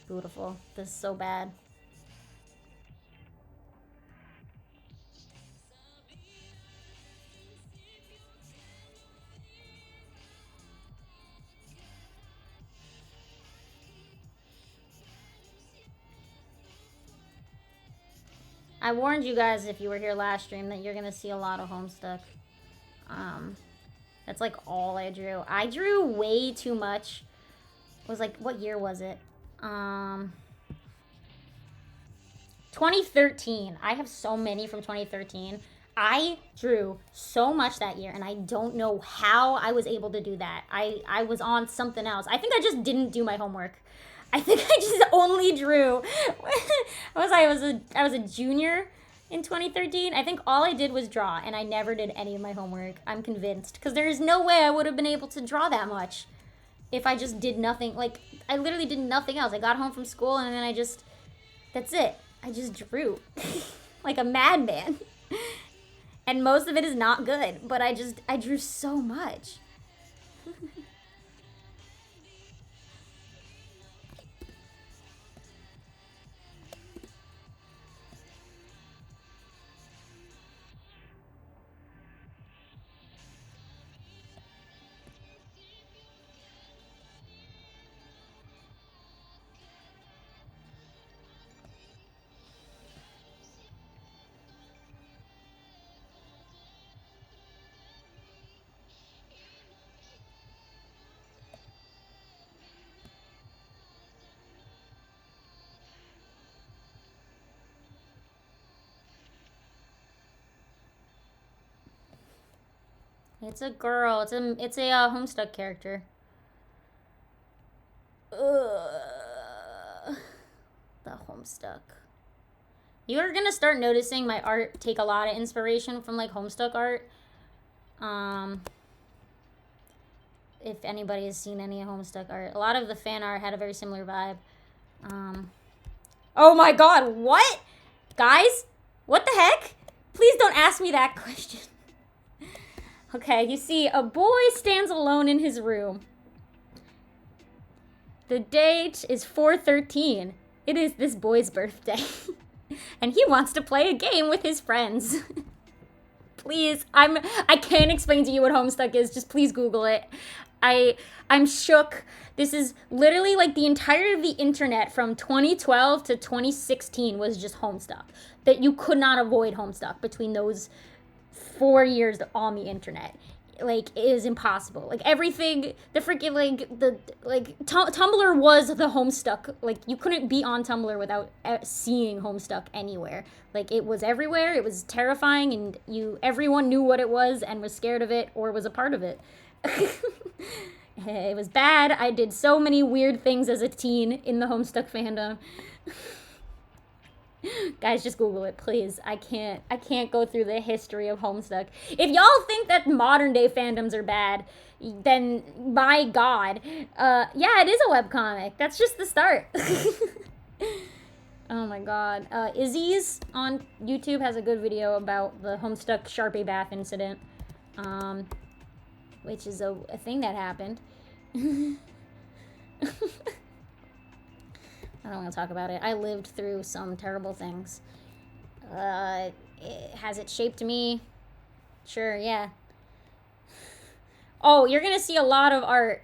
Beautiful. This is so bad. I warned you guys if you were here last stream that you're gonna see a lot of Homestuck. That's like all I drew. I drew way too much. It was like, what year was it? 2013. I have so many from 2013. I drew so much that year, and I don't know how I was able to do that. I was on something else. I think I just didn't do my homework. I think I just only drew. I was a junior in 2013. I think all I did was draw, and I never did any of my homework. I'm convinced, because there is no way I would have been able to draw that much if I just did nothing. Like, I literally did nothing else. I got home from school, and then that's it. I just drew like a madman. And most of it is not good, but I drew so much. It's a girl. It's a Homestuck character. Ugh. The Homestuck. You're gonna start noticing my art take a lot of inspiration from like Homestuck art. If anybody has seen any Homestuck art, a lot of the fan art had a very similar vibe. Oh my god, what? Guys, what the heck? Please don't ask me that question. Okay, you see, a boy stands alone in his room. The date is 4/13. It is this boy's birthday. And he wants to play a game with his friends. Please, I can't explain to you what Homestuck is. Just please Google it. I'm shook. This is literally like the entirety of the internet from 2012 to 2016 was just Homestuck. That you could not avoid Homestuck between those 4 years on the internet. Like, it is impossible. Like, everything, the freaking, Tumblr was the Homestuck. Like, you couldn't be on Tumblr without seeing Homestuck anywhere. Like, it was everywhere, it was terrifying, and everyone knew what it was and was scared of it or was a part of it. It was bad. I did so many weird things as a teen in the Homestuck fandom. Guys, just Google it, please. I can't go through the history of Homestuck. If y'all think that modern day fandoms are bad, then my god. Yeah, it is a webcomic. That's just the start. Oh my god. Izzy's on YouTube has a good video about the Homestuck Sharpie bath incident. Which is a thing that happened. I don't want to talk about it. I lived through some terrible things. Has it shaped me? Sure, yeah. Oh, you're going to see a lot of art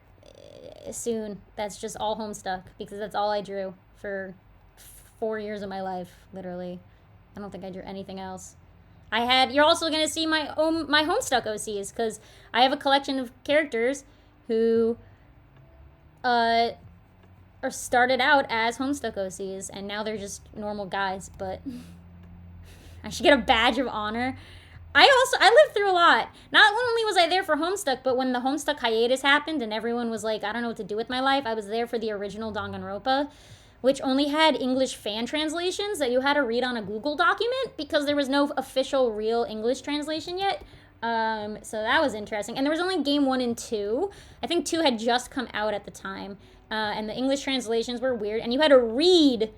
soon that's just all Homestuck, because that's all I drew for 4 years of my life, literally. I don't think I drew anything else. You're also going to see my Homestuck OCs, because I have a collection of characters who or started out as Homestuck OCs, and now they're just normal guys, but I should get a badge of honor. I lived through a lot. Not only was I there for Homestuck, but when the Homestuck hiatus happened and everyone was like, I don't know what to do with my life, I was there for the original Danganronpa, which only had English fan translations that you had to read on a Google document because there was no official real English translation yet. So that was interesting. And there was only game 1 and 2. I think 2 had just come out at the time. And the English translations were weird. And you had to read.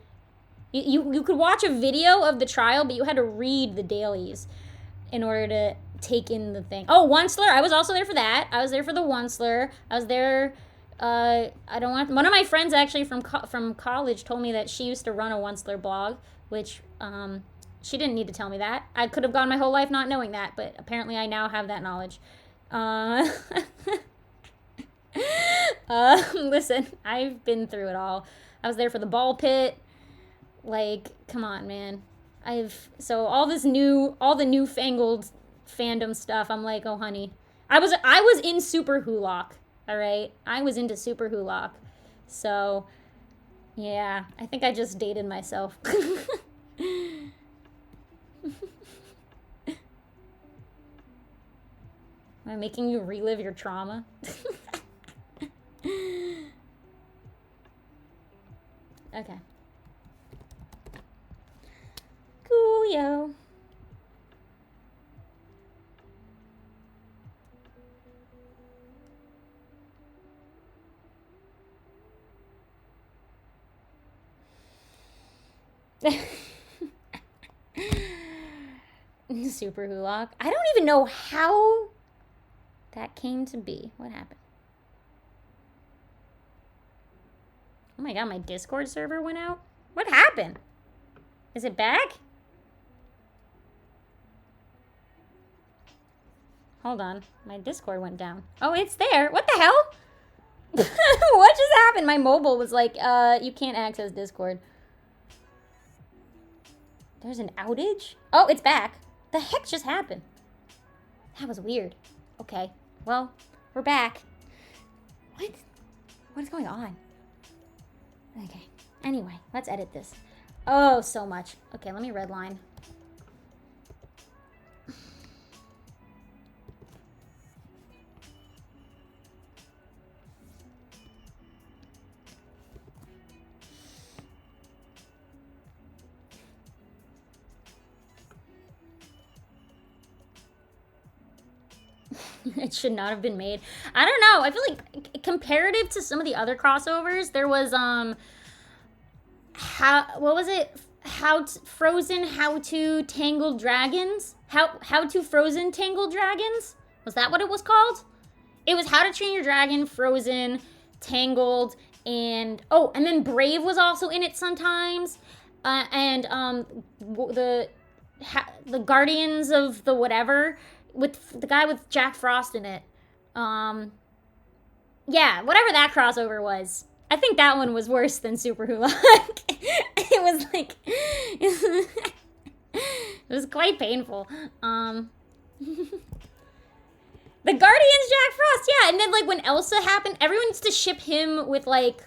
You could watch a video of the trial, but you had to read the dailies in order to take in the thing. Oh, Onceler. I was also there for that. I was there for the Onceler. I was there. One of my friends actually from college told me that she used to run a Onceler blog, which she didn't need to tell me that. I could have gone my whole life not knowing that, but apparently I now have that knowledge. Listen, I've been through it all. I was there for the ball pit. Like, come on, man. So all the newfangled fandom stuff, I'm like, oh honey. I was in Super Hulock, all right? I was into Super Hulock. So, yeah, I think I just dated myself. Am I making you relive your trauma? Okay. Coolio. Super Hulock. I don't even know how that came to be. What happened? Oh my god, my Discord server went out? What happened? Is it back? Hold on. My Discord went down. Oh, it's there. What the hell? What just happened? My mobile was like, you can't access Discord. There's an outage? Oh, it's back. The heck just happened? That was weird. Okay. Well, we're back. What? What is going on? Okay. Anyway, let's edit this. Oh, so much. Okay, let me redline. It should not have been made. I don't know. I feel like comparative to some of the other crossovers, there was what was it? Frozen How to Tangle Dragons? How to Frozen Tangle Dragons? Was that what it was called? It was How to Train Your Dragon, Frozen, Tangled, and and then Brave was also in it sometimes. The Guardians of the whatever with the guy with Jack Frost in it. Yeah, whatever that crossover was. I think that one was worse than Super Hula. It was like it was quite painful. The Guardians Jack Frost, yeah, and then like when Elsa happened, everyone used to ship him with like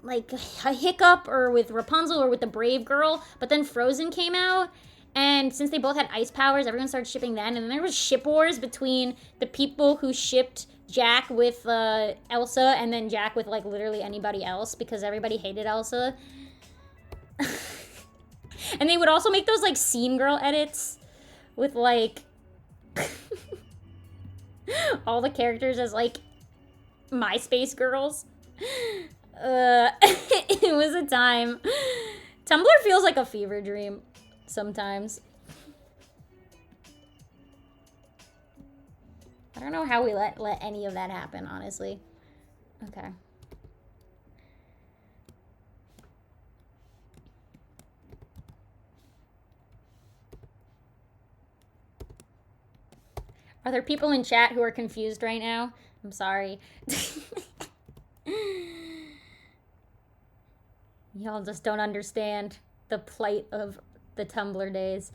a Hiccup or with Rapunzel or with the Brave Girl, but then Frozen came out, and since they both had ice powers, everyone started shipping then, and then there was ship wars between the people who shipped Jack with Elsa and then Jack with like literally anybody else because everybody hated Elsa. And they would also make those like Scene Girl edits with like all the characters as like MySpace girls. It was a time. Tumblr feels like a fever dream sometimes. I don't know how we let any of that happen, honestly. Okay. Are there people in chat who are confused right now? I'm sorry. Y'all just don't understand the plight of the Tumblr days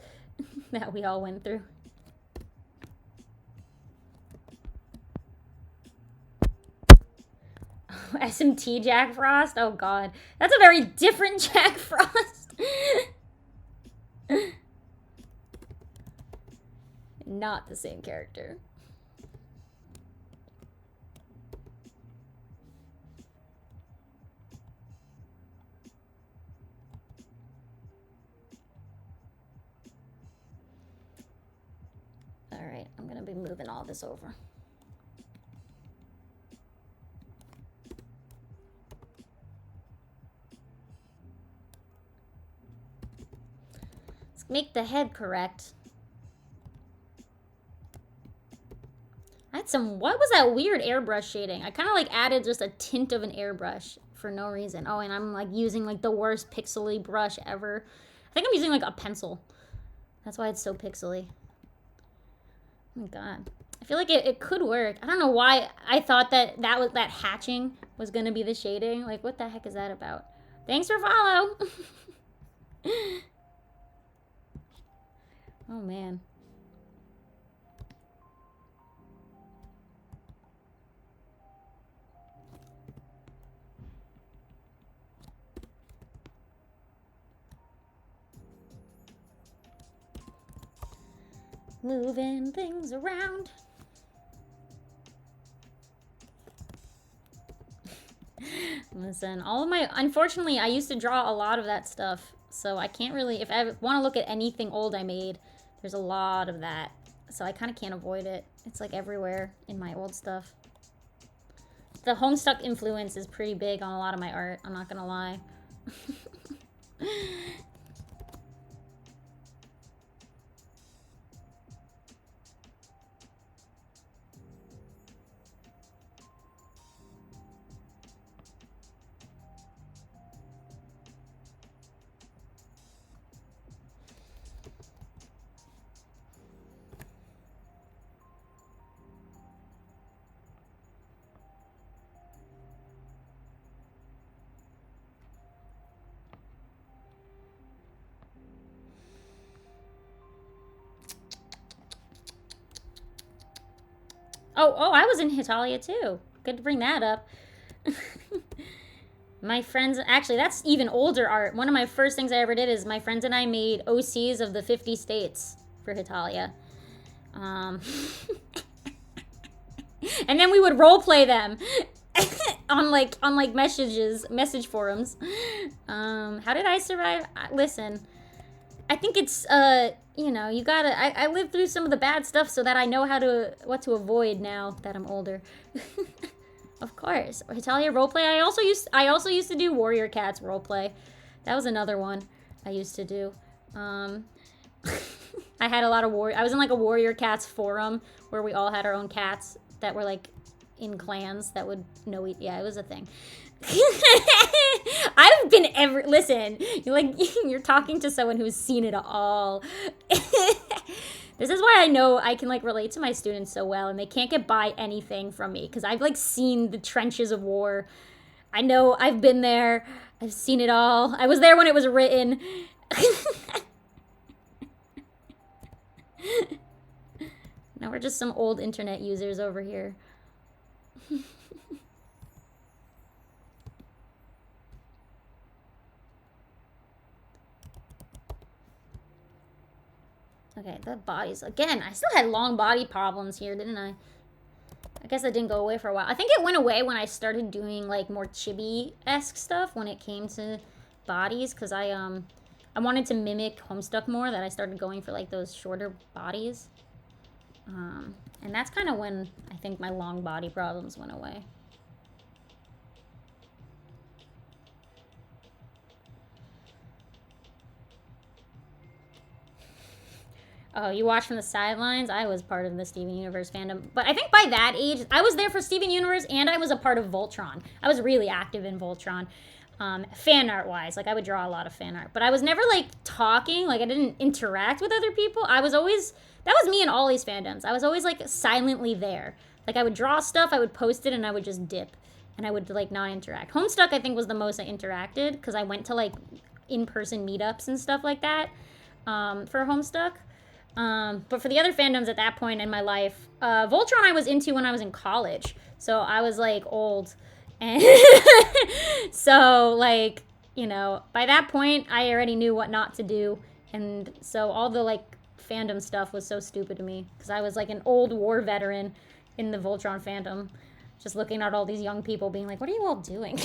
that we all went through. SMT Jack Frost? Oh god. That's a very different Jack Frost. Not the same character. All right, I'm gonna be moving all this over. Let's make the head correct. I had some, what was that weird airbrush shading? I kind of like added just a tint of an airbrush for no reason. Oh, and I'm like using like the worst pixely brush ever. I think I'm using like a pencil. That's why it's so pixely. Oh my god. I feel like it could work. I don't know why I thought that that hatching was gonna be the shading. Like, what the heck is that about? Thanks for follow. Oh man. Moving things around. Listen, all of my, unfortunately, I used to draw a lot of that stuff, so I can't really, if I want to look at anything old I made, there's a lot of that, so I kind of can't avoid it. It's like everywhere in my old stuff. The Homestuck influence is pretty big on a lot of my art, I'm not gonna lie. Oh, I was in Hitalia too. Good to bring that up. My friends, actually, that's even older art. One of my first things I ever did is my friends and I made OCs of the 50 states for Hitalia. And then we would role play them on message forums. How did I survive? Listen, I think it's you know, you gotta. I lived through some of the bad stuff so that I know what to avoid now that I'm older. Of course, Italia roleplay. I also used to do Warrior Cats roleplay. That was another one I used to do. I had a lot of I was in like a Warrior Cats forum where we all had our own cats that were like in clans that would know. Yeah, it was a thing. I've been listen, you're talking to someone who's seen it all. This is why I know I can like relate to my students so well, and they can't get by anything from me because I've like seen the trenches of war. I know I've been there. I've seen it all. I was there when it was written. Now we're just some old internet users over here. Okay, the bodies. Again, I still had long body problems here, didn't I? I guess that didn't go away for a while. I think it went away when I started doing, like, more chibi-esque stuff when it came to bodies, because I wanted to mimic Homestuck more, that I started going for, like, those shorter bodies. And that's kind of when I think my long body problems went away. Oh, you watched from the sidelines? I was part of the Steven Universe fandom. But I think by that age, I was there for Steven Universe and I was a part of Voltron. I was really active in Voltron. Fan art wise, like I would draw a lot of fan art. But I was never like talking, like I didn't interact with other people. I was always, that was me in all these fandoms. I was always like silently there. Like I would draw stuff, I would post it, and I would just dip. And I would like not interact. Homestuck, I think, was the most I interacted because I went to like in-person meetups and stuff like that for Homestuck. But for the other fandoms at that point in my life, Voltron I was into when I was in college. So I was like old. And so like, you know, by that point I already knew what not to do. And so all the like fandom stuff was so stupid to me because I was like an old war veteran in the Voltron fandom. Just looking at all these young people being like, what are you all doing?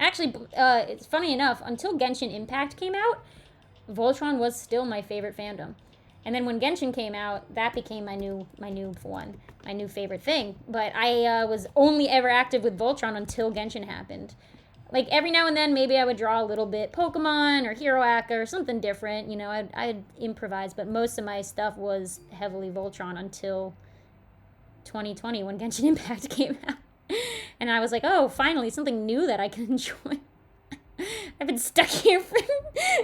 Actually, it's funny enough, until Genshin Impact came out, Voltron was still my favorite fandom. And then when Genshin came out, that became my new one, my new favorite thing. But I was only ever active with Voltron until Genshin happened. Like every now and then, maybe I would draw a little bit Pokemon or Hero Acca or something different. You know, I'd improvise, but most of my stuff was heavily Voltron until 2020 when Genshin Impact came out. And I was like, oh, finally, something new that I can enjoy. I've been stuck here for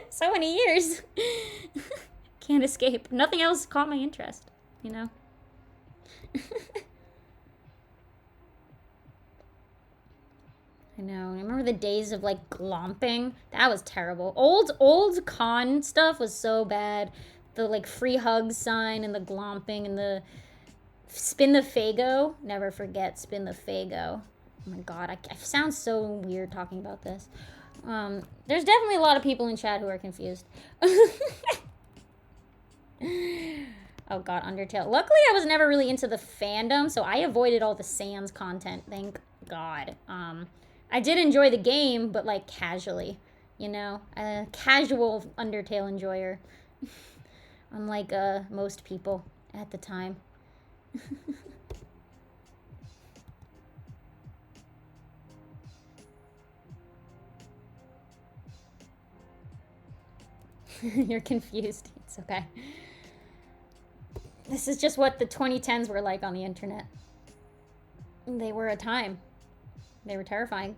so many years. Can't escape. Nothing else caught my interest, you know? I know. I remember the days of, like, glomping. That was terrible. Old con stuff was so bad. The, like, free hugs sign and the glomping and the spin the Fago. Never forget spin the Fago. Oh my god, I sound so weird talking about this. There's definitely a lot of people in chat who are confused. Oh god, Undertale. Luckily, I was never really into the fandom, so I avoided all the Sans content, thank god. I did enjoy the game, but like casually, you know? A casual Undertale enjoyer. Unlike most people at the time. You're confused. It's okay. This is just what the 2010s were like on the internet. They were a time. They were terrifying.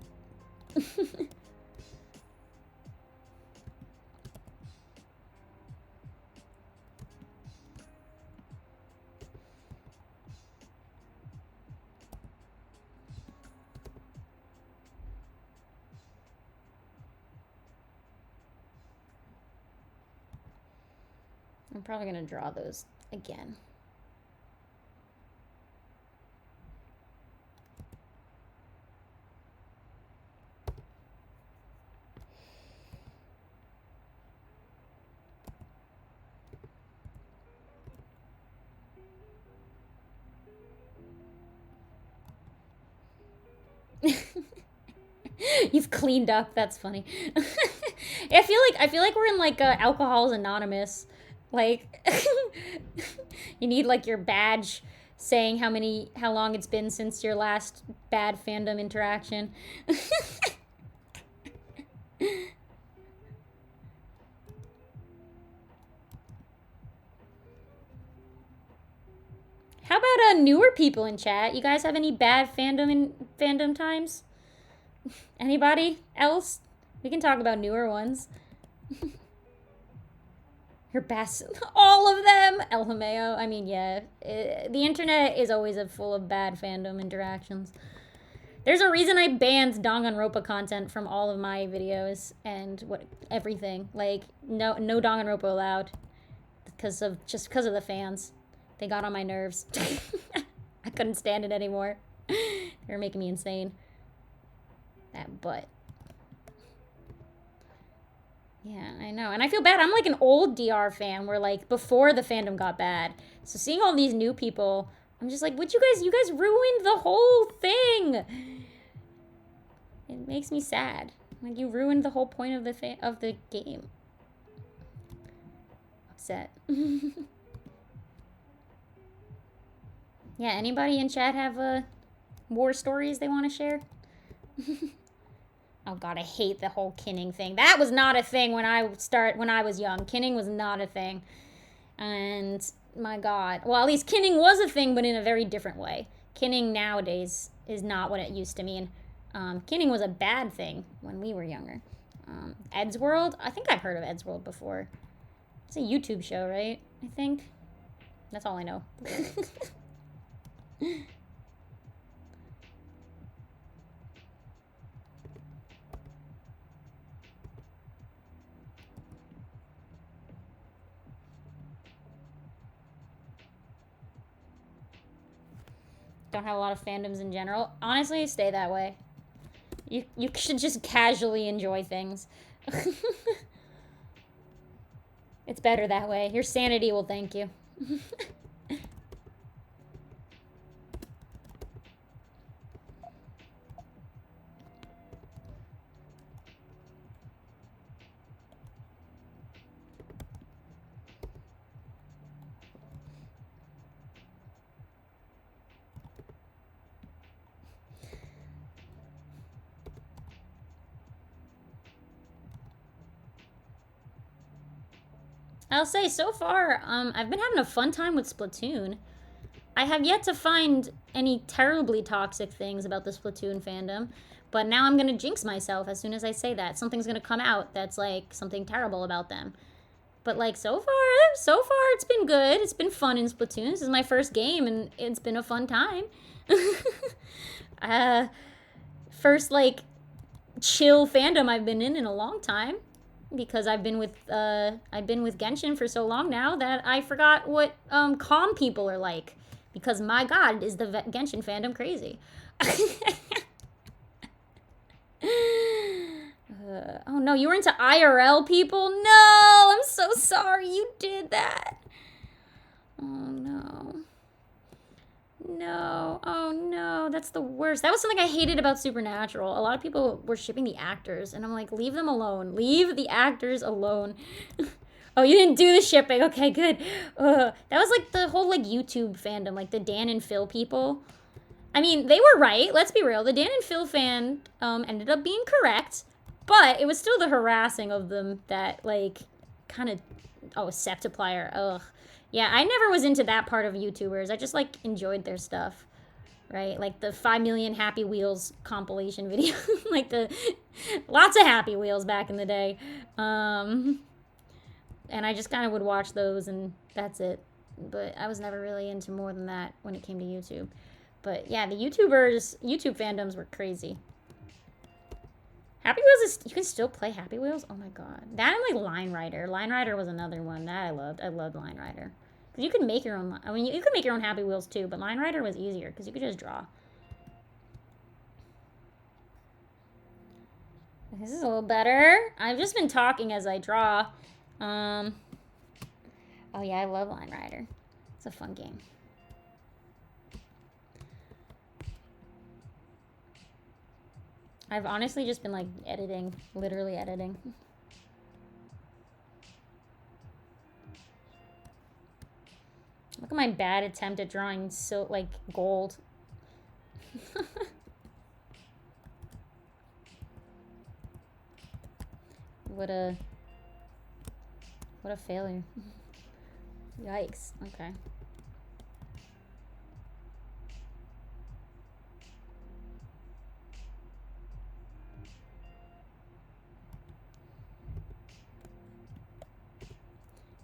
I'm probably gonna draw those again. You've cleaned up. That's funny. I feel like we're in like Alcohol's Anonymous. Like you need like your badge saying how long it's been since your last bad fandom interaction. How about newer people in chat? You guys have any bad fandom times? Anybody else? We can talk about newer ones. Her best, all of them. El Hameo. I mean, yeah, the internet is always full of bad fandom interactions. There's a reason I banned Danganronpa content from all of my videos and everything. Like no Danganronpa allowed because of the fans. They got on my nerves. I couldn't stand it anymore. They were making me insane. That butt. Yeah, I know. And I feel bad. I'm like an old DR fan where like before the fandom got bad. So seeing all these new people, I'm just like, you guys ruined the whole thing. It makes me sad. Like you ruined the whole point of the game. Upset. Yeah, anybody in chat have war stories they want to share? Oh god, I hate the whole kinning thing. That was not a thing when I was young. Kinning was not a thing. And my god. Well, at least kinning was a thing, but in a very different way. Kinning nowadays is not what it used to mean. Kinning was a bad thing when we were younger. Eddsworld? I think I've heard of Eddsworld before. It's a YouTube show, right? I think. That's all I know. Don't have a lot of fandoms in general. Honestly, stay that way. You should just casually enjoy things. It's better that way. Your sanity will thank you. I'll say, so far, I've been having a fun time with Splatoon. I have yet to find any terribly toxic things about the Splatoon fandom, but now I'm gonna jinx myself as soon as I say that. Something's gonna come out that's, like, something terrible about them. But, like, so far, it's been good. It's been fun in Splatoon. This is my first game, and it's been a fun time. First, like, chill fandom I've been in a long time. Because I've been with Genshin for so long now that I forgot what calm people are like. Because my god, is the Genshin fandom crazy. Oh no, you were into IRL people? No, I'm so sorry you did that. Oh no. No, oh no, that's the worst. That was something I hated about Supernatural. A lot of people were shipping the actors, and I'm like, leave them alone. Leave the actors alone. Oh, you didn't do the shipping. Okay, good. That was like the whole like YouTube fandom, like the Dan and Phil people. I mean, they were right. Let's be real. The Dan and Phil fan ended up being correct, but it was still the harassing of them that like kind of Septiplier. Ugh. Yeah, I never was into that part of YouTubers. I just, like, enjoyed their stuff, right? Like, the 5 million Happy Wheels compilation video. Like, lots of Happy Wheels back in the day. And I just kind of would watch those, and that's it. But I was never really into more than that when it came to YouTube. But, yeah, the YouTube fandoms were crazy. Happy Wheels you can still play Happy Wheels? Oh my god. That and like Line Rider. Line Rider was another one that I loved. I loved Line Rider. Because you could make your own, I mean, you could make your own Happy Wheels too, but Line Rider was easier because you could just draw. This is a little better. I've just been talking as I draw. Oh yeah, I love Line Rider. It's a fun game. I've honestly just been like editing, literally editing. Look at my bad attempt at drawing so like gold. What a failure. Yikes. Okay.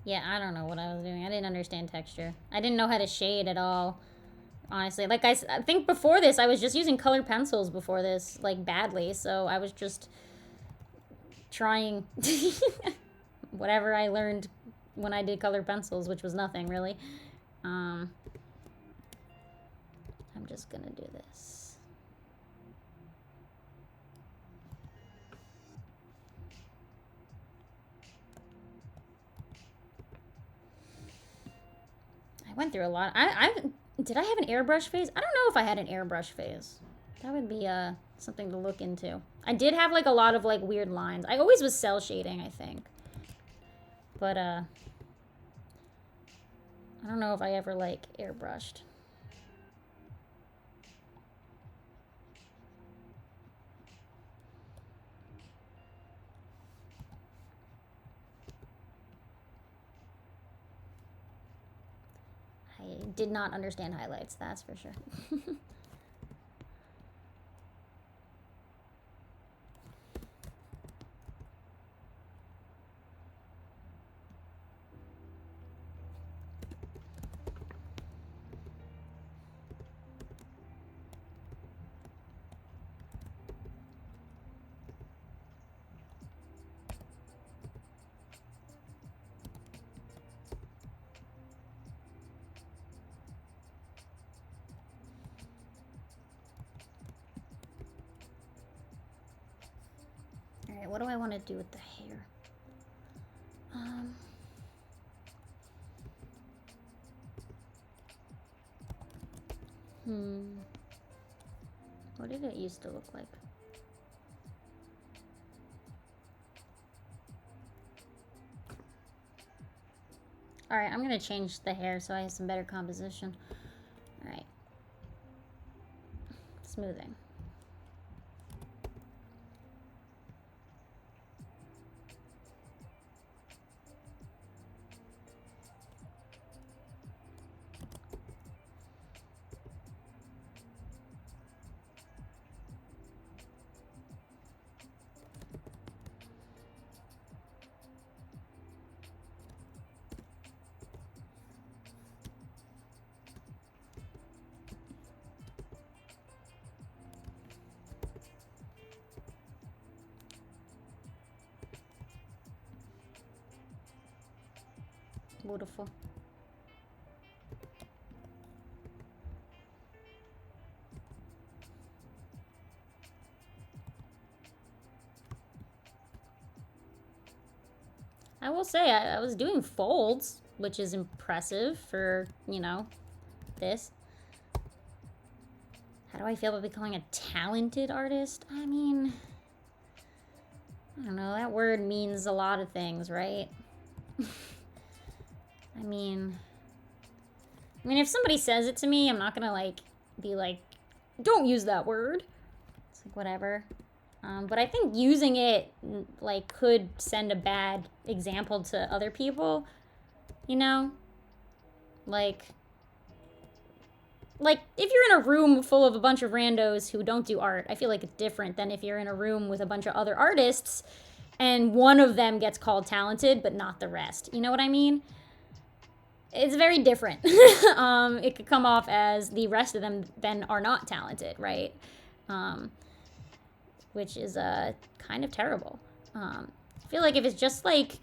Yeah, I don't know what I was doing. I didn't understand texture. I didn't know how to shade at all. Honestly, like I think before this, I was just using colored pencils before this, like badly. So I was just trying whatever I learned when I did colored pencils, which was nothing really. I'm just gonna do this. I went through a lot. Did I have an airbrush phase? I don't know if I had an airbrush phase. That would be something to look into. I did have like a lot of like weird lines. I always was cell shading, I think. But I don't know if I ever like airbrushed. I did not understand highlights, that's for sure. Alright, what do I want to do with the hair? What did it used to look like? Alright, I'm gonna change the hair so I have some better composition. Alright. Smoothing. Beautiful. I will say, I was doing folds, which is impressive for, you know, this. How do I feel about becoming a talented artist? I mean, I don't know, that word means a lot of things, right? I mean, if somebody says it to me, I'm not gonna, like, be like, don't use that word. It's like, whatever. But I think using it, like, could send a bad example to other people, you know? Like, if you're in a room full of a bunch of randos who don't do art, I feel like it's different than if you're in a room with a bunch of other artists and one of them gets called talented, but not the rest. You know what I mean? It's very different. It could come off as the rest of them then are not talented, right? Which is kind of terrible. I feel like if it's just like,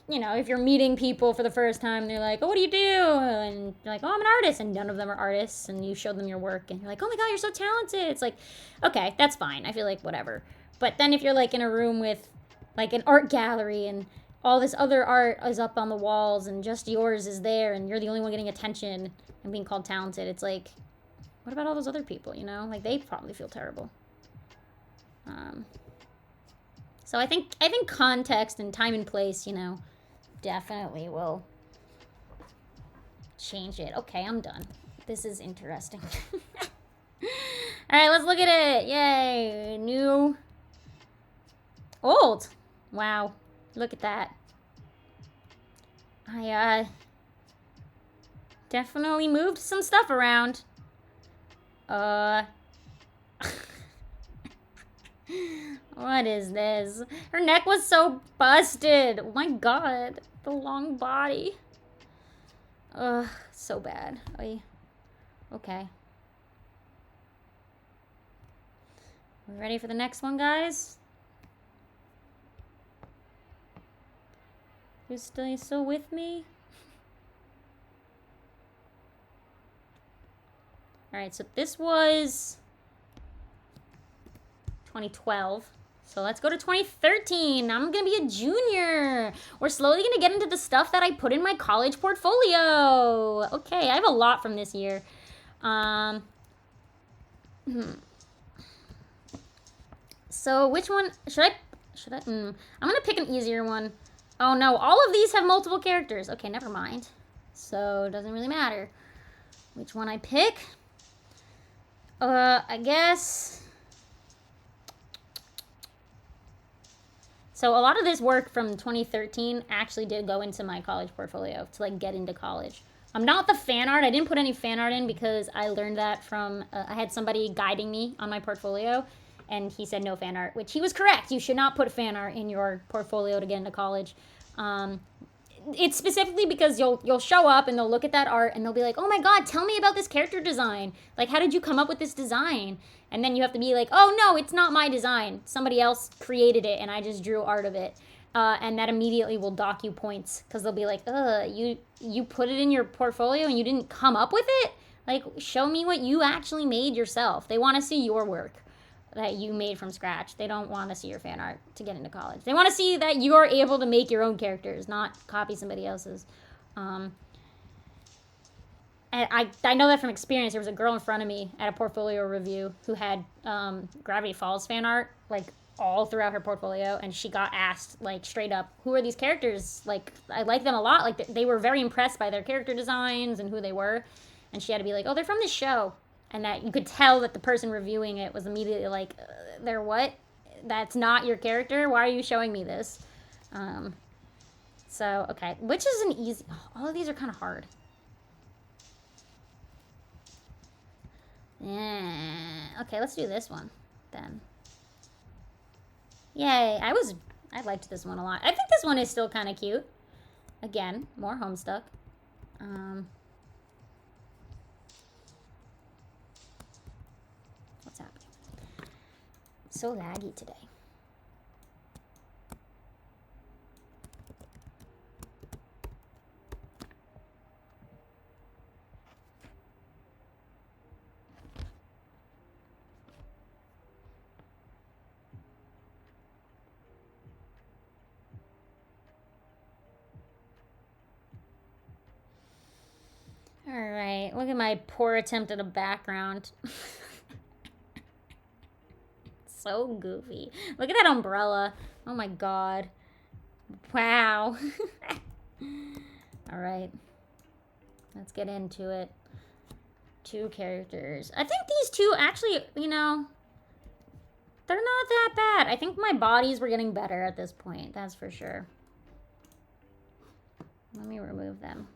you know, if you're meeting people for the first time, they're like, oh, what do you do? And you're like, oh, I'm an artist. And none of them are artists. And you show them your work and you're like, oh my God, you're so talented. It's like, okay, that's fine. I feel like whatever. But then if you're like in a room with like an art gallery and all this other art is up on the walls and just yours is there and you're the only one getting attention and being called talented, it's like, what about all those other people, you know? Like, they probably feel terrible. So I think context and time and place, you know, definitely will change it. Okay, I'm done. This is interesting. Alright, let's look at it. Yay. New. Old. Wow. Look at that. I, definitely moved some stuff around. What is this? Her neck was so busted. Oh my god. The long body. Ugh, so bad. Okay. We ready for the next one, guys? You still with me? Alright, so this was 2012. So let's go to 2013. I'm gonna be a junior. We're slowly gonna get into the stuff that I put in my college portfolio. Okay, I have a lot from this year. So which one should I? I'm gonna pick an easier one. Oh no, all of these have multiple characters. Okay, never mind. So it doesn't really matter which one I pick. I guess. So a lot of this work from 2013 actually did go into my college portfolio to like get into college. Not the fan art. I didn't put any fan art in because I learned that from, I had somebody guiding me on my portfolio and he said no fan art, which he was correct. You should not put fan art in your portfolio to get into college. It's specifically because you'll show up and they'll look at that art and they'll be like, oh my god, tell me about this character design. Like, how did you come up with this design? And then you have to be like, oh no, it's not my design. Somebody else created it and I just drew art of it. And that immediately will dock you points because they'll be like, you put it in your portfolio and you didn't come up with it? Like, show me what you actually made yourself. They want to see your work that you made from scratch. They don't want to see your fan art to get into college. They want to see that you are able to make your own characters, not copy somebody else's. And I know that from experience. There was a girl in front of me at a portfolio review who had Gravity Falls fan art, like, all throughout her portfolio, and she got asked, like, straight up, who are these characters? Like, I like them a lot. Like, they were very impressed by their character designs and who they were. And she had to be like, oh, they're from this show. And that you could tell that the person reviewing it was immediately like, they're what? That's not your character? Why are you showing me this? So, okay. Which is an easy... all of these are kind of hard. Yeah. Okay, let's do this one then. Yay. I liked this one a lot. I think this one is still kind of cute. Again, more Homestuck. What's happening? So laggy today. Alright, look at my poor attempt at a background. So goofy. Look at that umbrella. Oh my god. Wow. Alright. Let's get into it. 2 characters. I think these two actually, you know, they're not that bad. I think my bodies were getting better at this point. That's for sure. Let me remove them.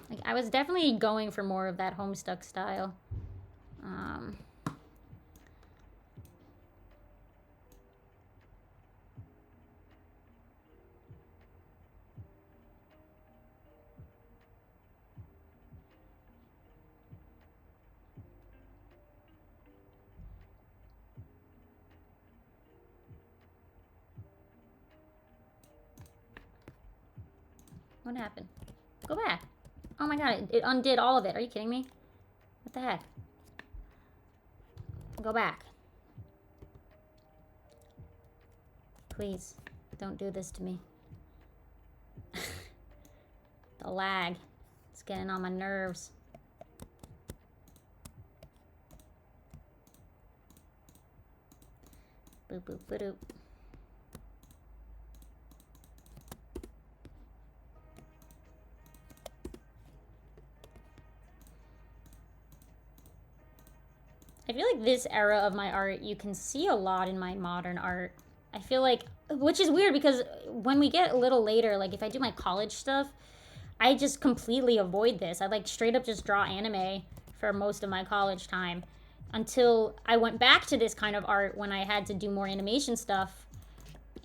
Like, I was definitely going for more of that Homestuck style. What happened? Go back. Oh my god, it undid all of it. Are you kidding me? What the heck? Go back. Please, don't do this to me. The lag. It's getting on my nerves. Boop, boop, boop. I feel like this era of my art, you can see a lot in my modern art. I feel like, which is weird because when we get a little later, like if I do my college stuff, I just completely avoid this. I like straight up just draw anime for most of my college time until I went back to this kind of art when I had to do more animation stuff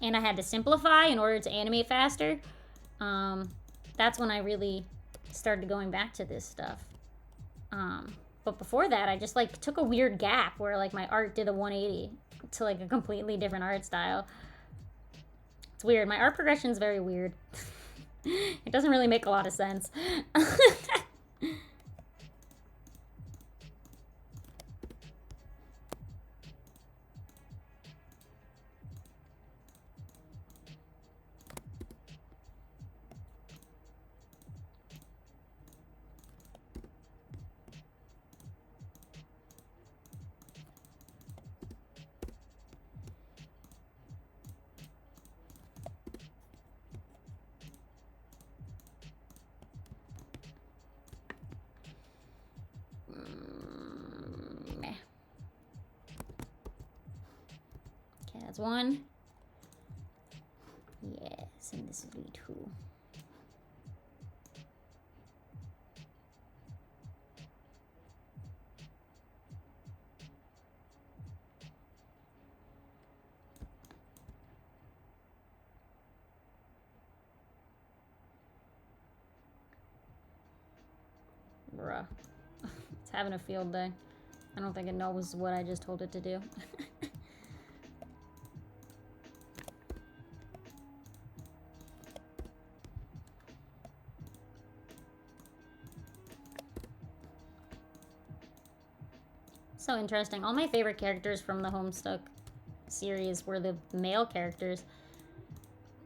and I had to simplify in order to animate faster. That's when I really started going back to this stuff. But before that, I just like took a weird gap where like my art did a 180 to like a completely different art style. It's weird. My art progression is very weird. It doesn't really make a lot of sense. Okay, that's one. Yes, and this will be two. Bruh. It's having a field day. I don't think it knows what I just told it to do. So interesting. All my favorite characters from the Homestuck series were the male characters,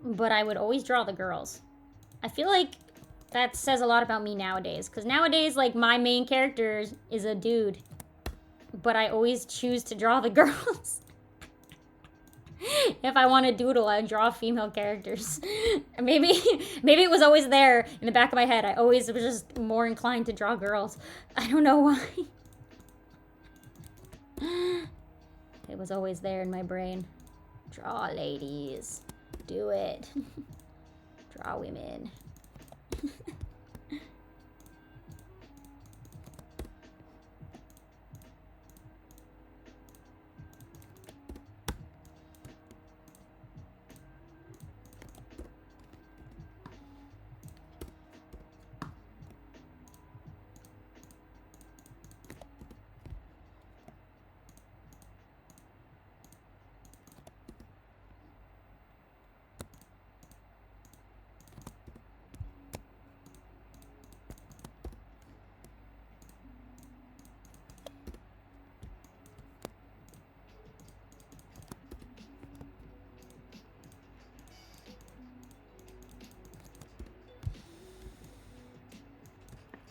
but I would always draw the girls. I feel like that says a lot about me nowadays, because nowadays, like, my main character is a dude, but I always choose to draw the girls. If I want to doodle, I draw female characters. Maybe it was always there in the back of my head. I always was just more inclined to draw girls. I don't know why. It was always there in my brain. Draw ladies. Do it. Draw women.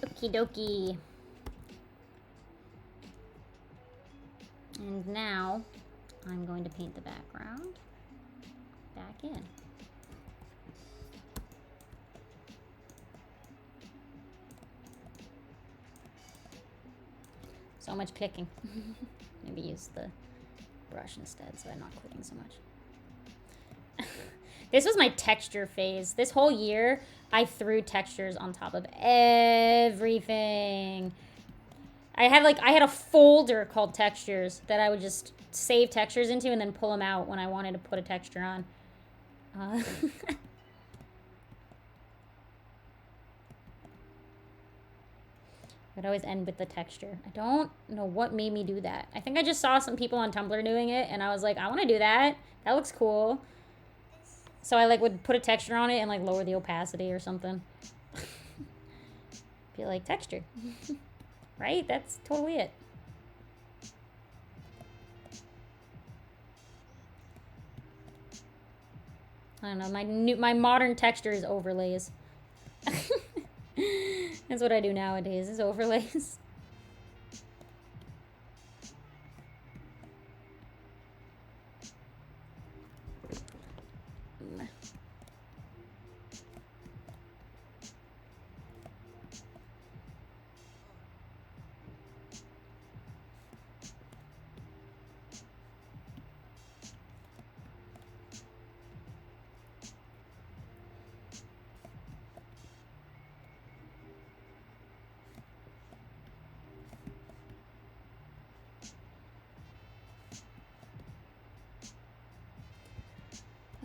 Okie dokie. And now I'm going to paint the background back in. So much clicking. Maybe use the brush instead so I'm not clicking so much. This was my texture phase. This whole year, I threw textures on top of everything. I had a folder called textures that I would just save textures into and then pull them out when I wanted to put a texture on. I'd always end with the texture. I don't know what made me do that. I think I just saw some people on Tumblr doing it, and I was like, I want to do that. That looks cool. So I like would put a texture on it and like lower the opacity or something. Be like, texture. Right? That's totally it. I don't know. My modern texture is overlays. That's what I do nowadays, is overlays.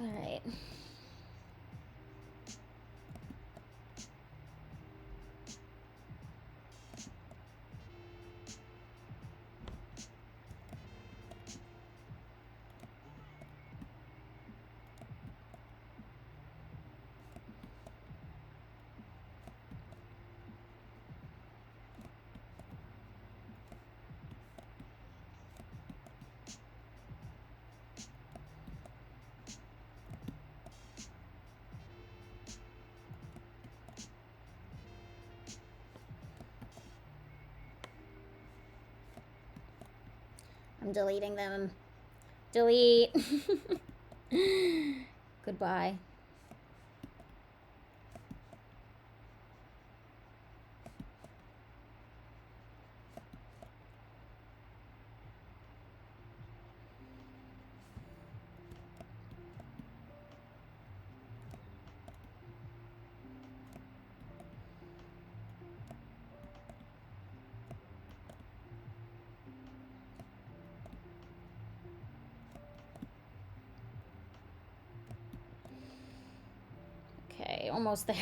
All right. I'm deleting them. Delete. Goodbye. Okay, almost there.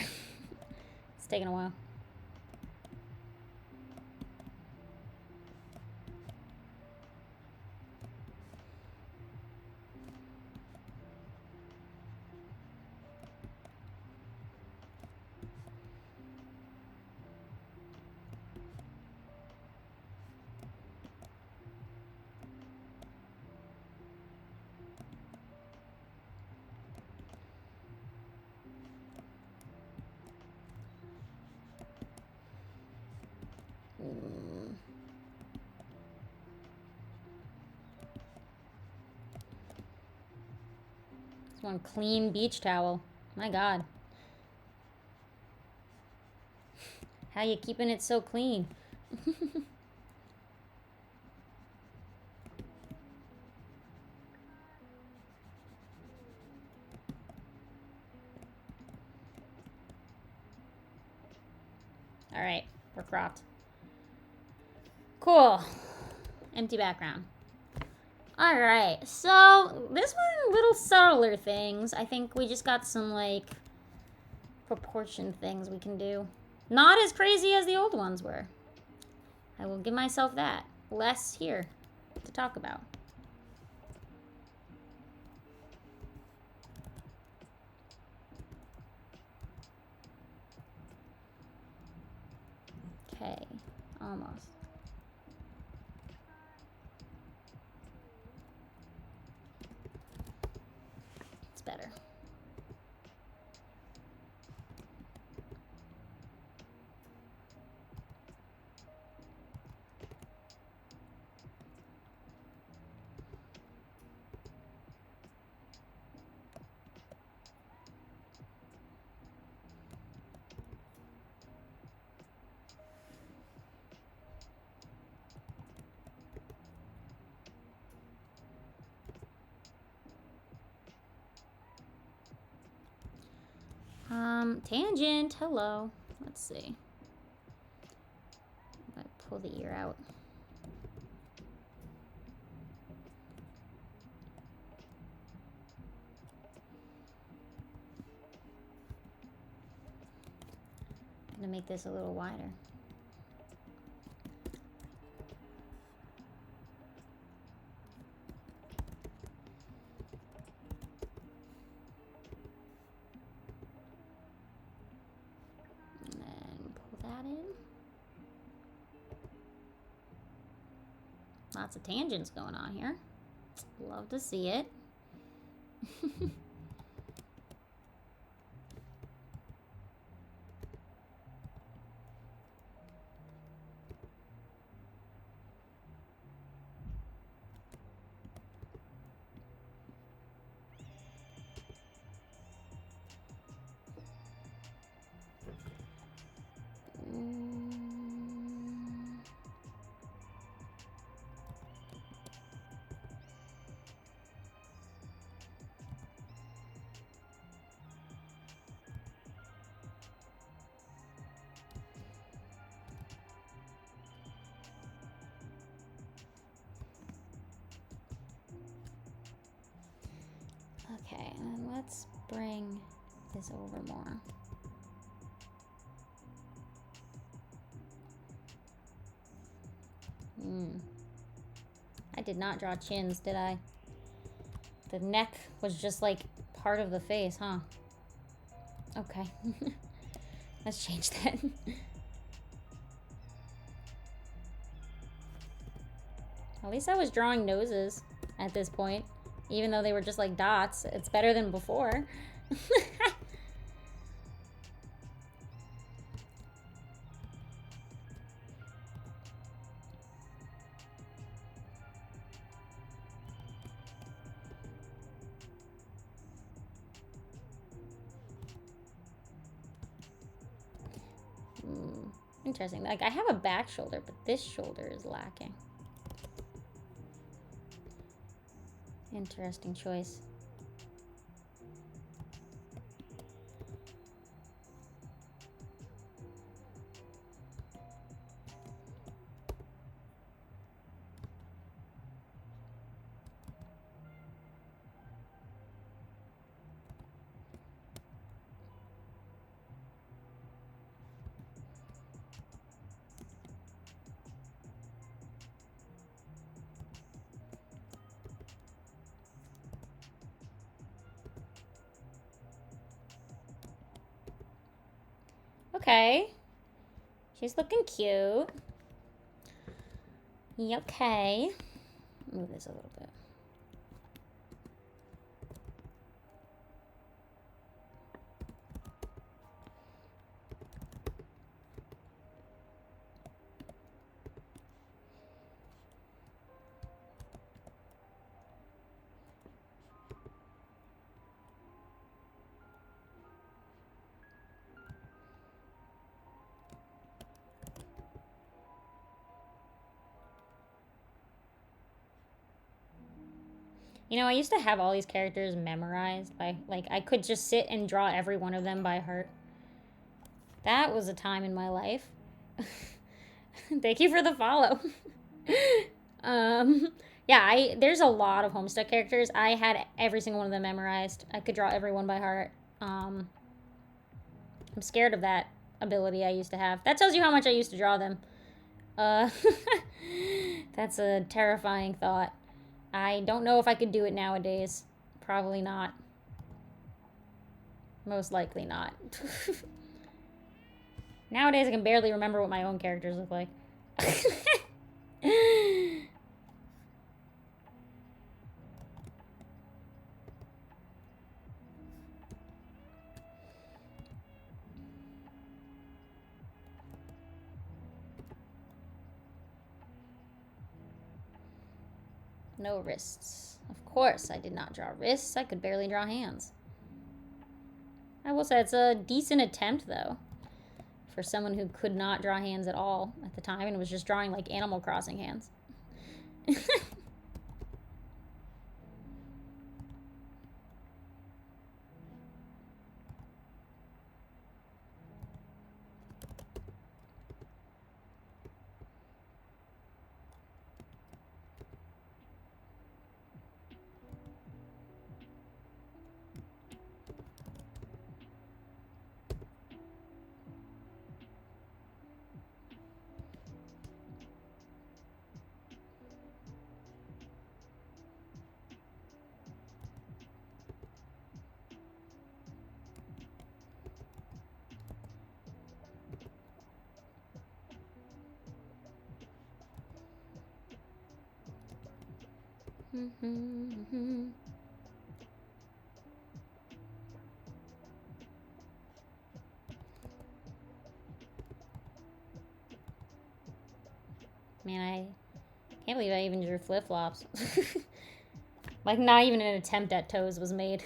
It's taking a while. This one clean beach towel. My God. How you keeping it so clean? All right, we're cropped. Cool. Empty background. All right, so this one, little subtler things. I think we just got some, like, proportion things we can do. Not as crazy as the old ones were. I will give myself that. Less here to talk about. Okay, almost. It's better. Tangent, hello. Let's see. I'm gonna pull the ear out. I'm gonna make this a little wider. Lots of tangents going on here. Love to see it. Okay, and then let's bring this over more. I did not draw chins, did I? The neck was just like part of the face, huh? Okay. Let's change that. At least I was drawing noses at this point. Even though they were just like dots. It's better than before. Interesting. Like, I have a back shoulder, but this shoulder is lacking. Interesting choice. Okay. She's looking cute. Okay. Move this a little bit. You know, I used to have all these characters memorized by, like, I could just sit and draw every one of them by heart. That was a time in my life. Thank you for the follow. Yeah, there's a lot of Homestuck characters. I had every single one of them memorized. I could draw every one by heart. I'm scared of that ability I used to have. That tells you how much I used to draw them. That's a terrifying thought. I don't know if I could do it nowadays. Probably not. Most likely not. Nowadays, I can barely remember what my own characters look like. No wrists. Of course, I did not draw wrists. I could barely draw hands. I will say it's a decent attempt, though, for someone who could not draw hands at all at the time and was just drawing, like, Animal Crossing hands. Man, I can't believe I even drew flip-flops. Like, not even an attempt at toes was made.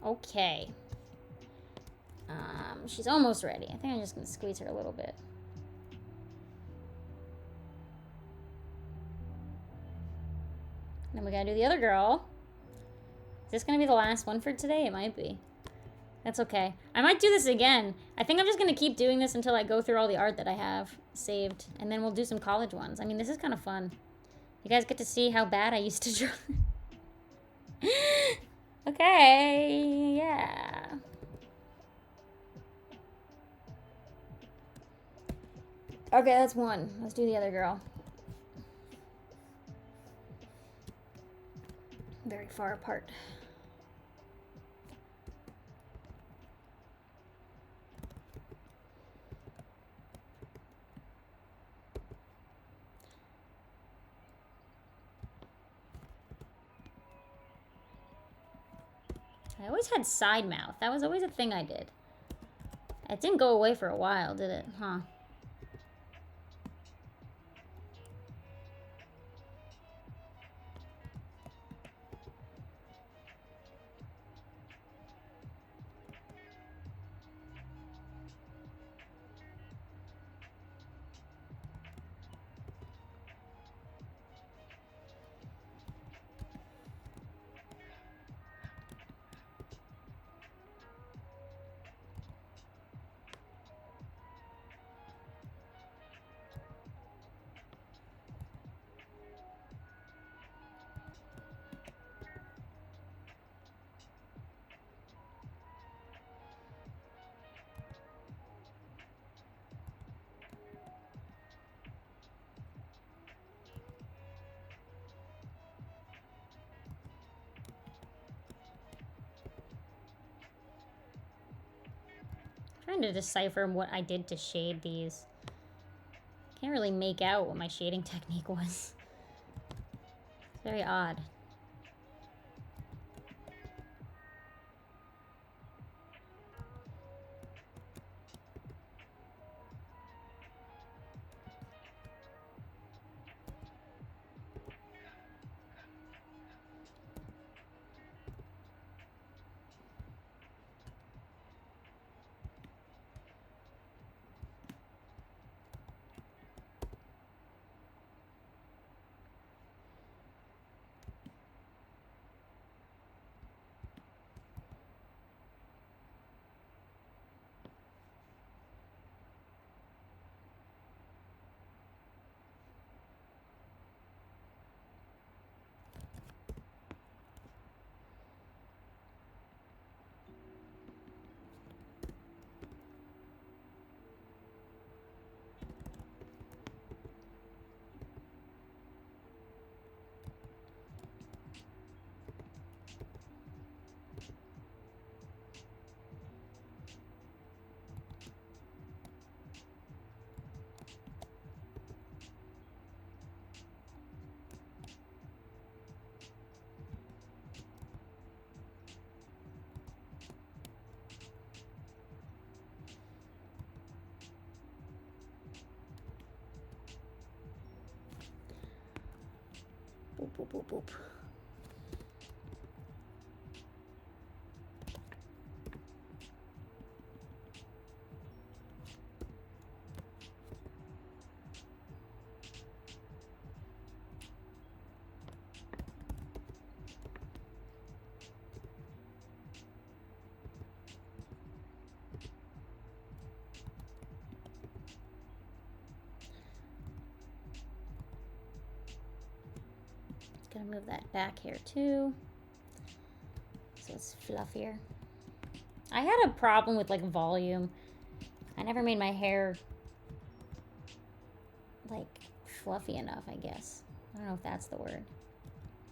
Okay. She's almost ready. I think I'm just gonna squeeze her a little bit. Then we gotta do the other girl. Is this gonna be the last one for today? It might be. That's okay. I might do this again. I think I'm just gonna keep doing this until I go through all the art that I have saved. And then we'll do some college ones. I mean, this is kind of fun. You guys get to see how bad I used to draw. Okay, yeah. Okay, that's one. Let's do the other girl. Very far apart. I always had side mouth. That was always a thing I did. It didn't go away for a while, did it? Huh. Trying to decipher what I did to shade these. Can't really make out what my shading technique was. It's very odd. Boop, boop, boop, boop. Gonna move that back here too, so it's fluffier. I had a problem with like volume. I never made my hair like fluffy enough, I guess. I don't know if that's the word,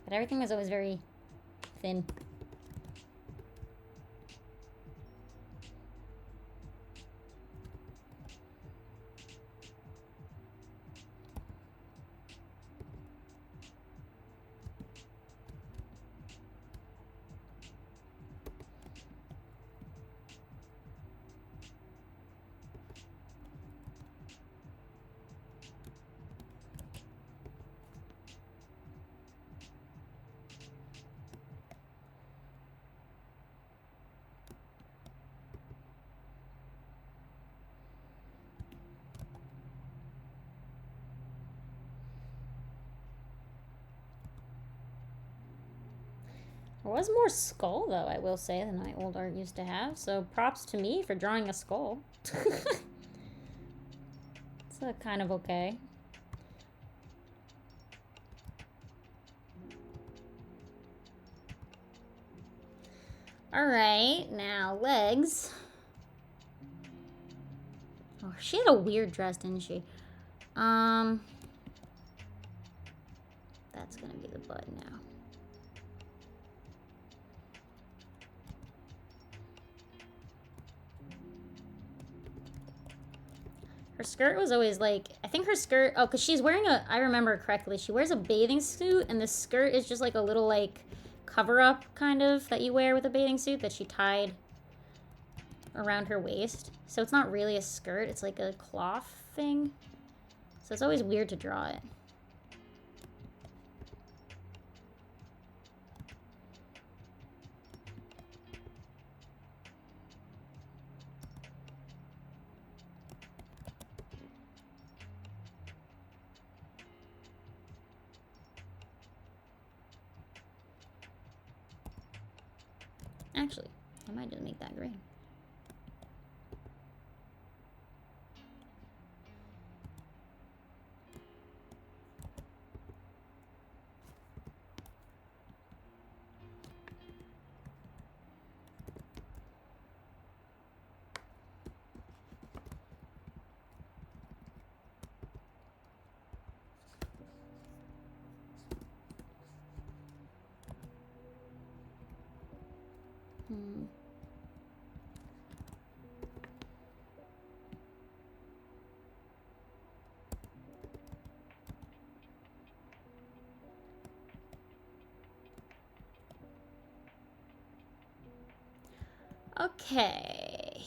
but everything was always very thin. There was more skull, though, I will say, than my old art used to have. So props to me for drawing a skull. It's kind of okay. Alright, now legs. Oh, she had a weird dress, didn't she? That's gonna be the butt now. Her skirt was always like, I think her skirt, oh, because she's wearing a, I remember correctly, she wears a bathing suit, and the skirt is just like a little like cover-up kind of that you wear with a bathing suit that she tied around her waist. So it's not really a skirt, it's like a cloth thing. So it's always weird to draw it. Actually, I might just make that green. Okay.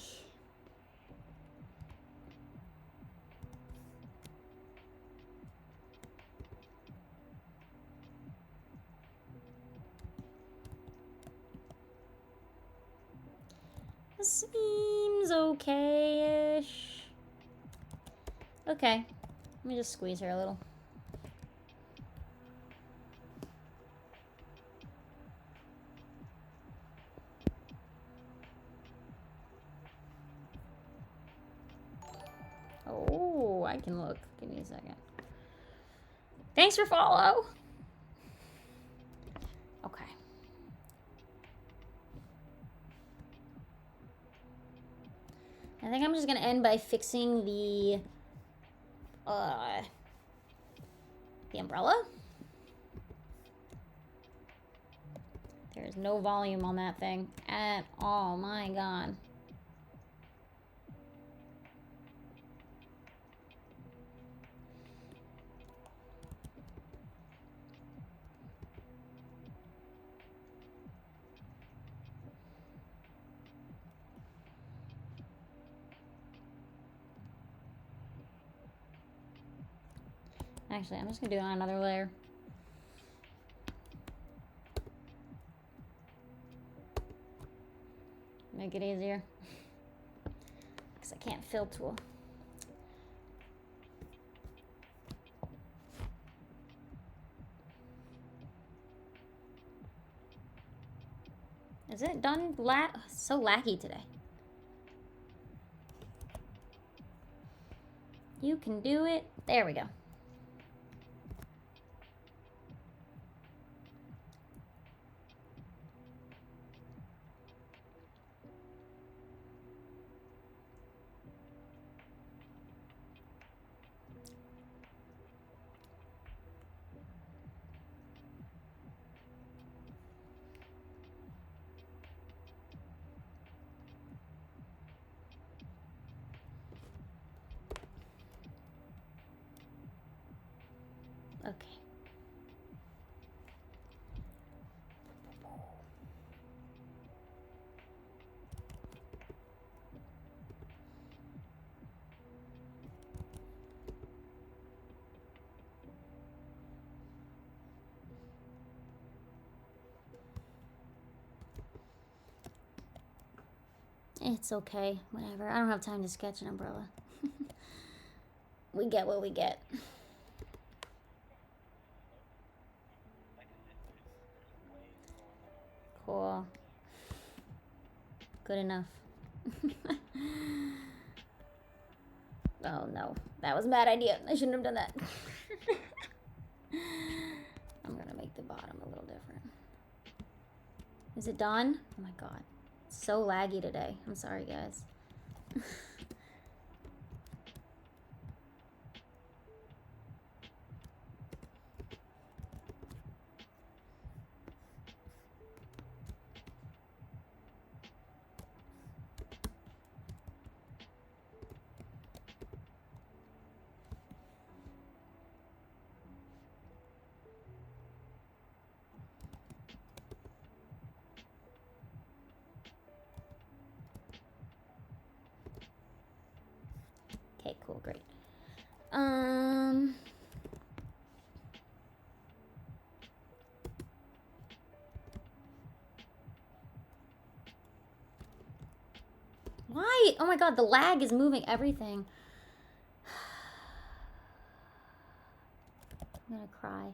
This seems okay-ish. Okay. Let me just squeeze her a little. Oh, I can look. Give me a second. Thanks for follow. Okay. I think I'm just gonna end by fixing the umbrella. There's no volume on that thing at all. My God. Actually, I'm just gonna do it on another layer. Make it easier. Because I can't fill tool. Is it done? So laggy today. You can do it. There we go. Okay. It's okay. Whatever. I don't have time to sketch an umbrella. We get what we get. Cool. Good enough. Oh no, that was a bad idea. I shouldn't have done that. I'm gonna make the bottom a little different. Is it done? Oh my god. It's so laggy today. I'm sorry, guys. Okay, cool, great. Why? Oh my god, the lag is moving everything. I'm gonna cry.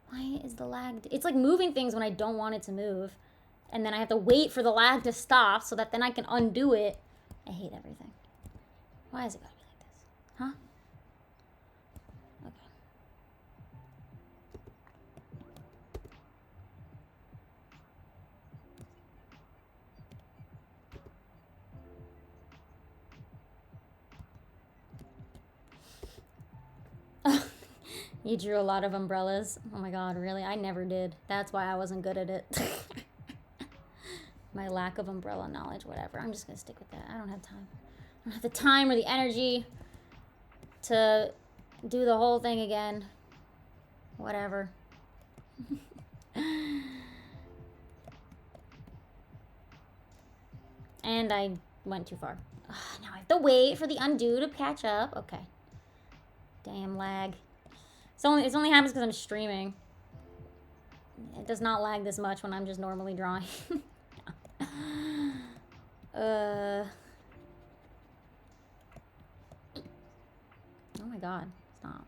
Why is the lag? It's like moving things when I don't want it to move. And then I have to wait for the lag to stop so that then I can undo it. I hate everything. Why is it gotta be like this? Huh? Okay. You drew a lot of umbrellas. Oh my god, really? I never did. That's why I wasn't good at it. My lack of umbrella knowledge, whatever. I'm just gonna stick with that. I don't have time. I don't have the time or the energy to do the whole thing again. Whatever. And I went too far. Ugh, now I have to wait for the undo to catch up. Okay. Damn lag. It's only happens because I'm streaming. It does not lag this much when I'm just normally drawing. Oh my god, stop.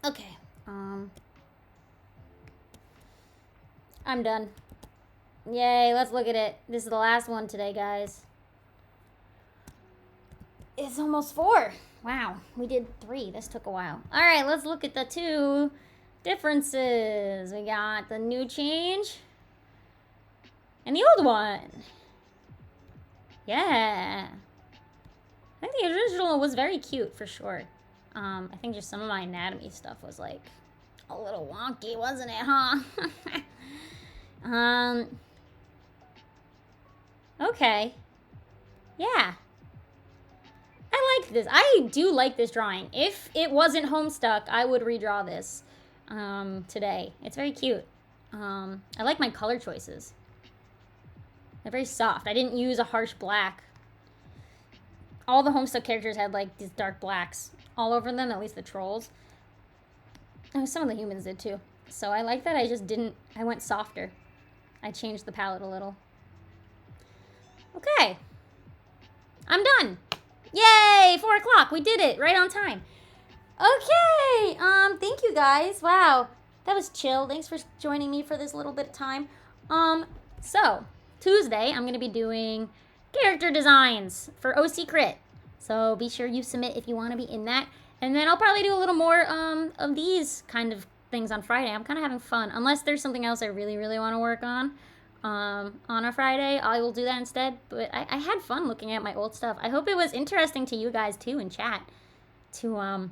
Okay, I'm done. Yay, let's look at it. This is the last one today, guys. It's almost 4. Wow, we did 3. This took a while. All right, let's look at the 2 differences. We got the new change and the old one. Yeah. I think the original was very cute, for sure. I think just some of my anatomy stuff was, like, a little wonky, wasn't it, huh? Okay. Yeah. I like this. I do like this drawing. If it wasn't Homestuck, I would redraw this today. It's very cute. I like my color choices. They're very soft. I didn't use a harsh black. All the Homestuck characters had, like, these dark blacks all over them, at least the trolls. And some of the humans did, too. So I like that I just didn't... I went softer. I changed the palette a little. Okay. I'm done. Yay! 4 o'clock. We did it. Right on time. Okay. Thank you, guys. Wow. That was chill. Thanks for joining me for this little bit of time. So, Tuesday, I'm going to be doing character designs for OC Crit. So be sure you submit if you want to be in that. And then I'll probably do a little more of these kind of things on Friday. I'm kind of having fun. Unless there's something else I really, really want to work on a Friday, I will do that instead. But I had fun looking at my old stuff. I hope it was interesting to you guys, too, in chat to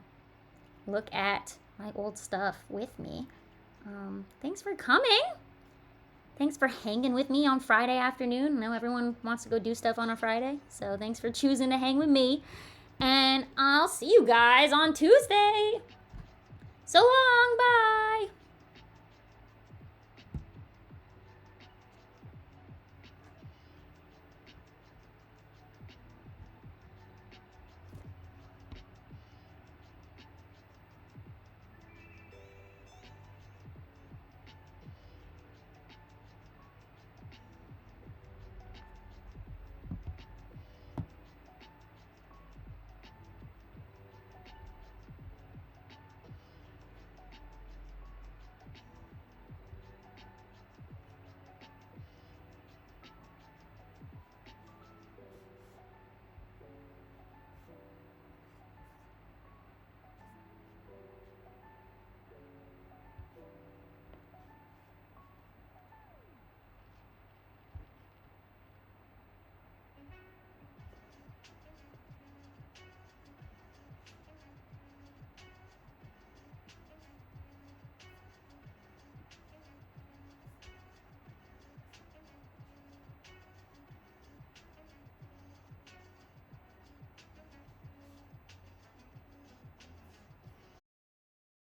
look at my old stuff with me. Thanks for coming. Thanks for hanging with me on Friday afternoon. I know everyone wants to go do stuff on a Friday, so thanks for choosing to hang with me. And I'll see you guys on Tuesday. So long, bye.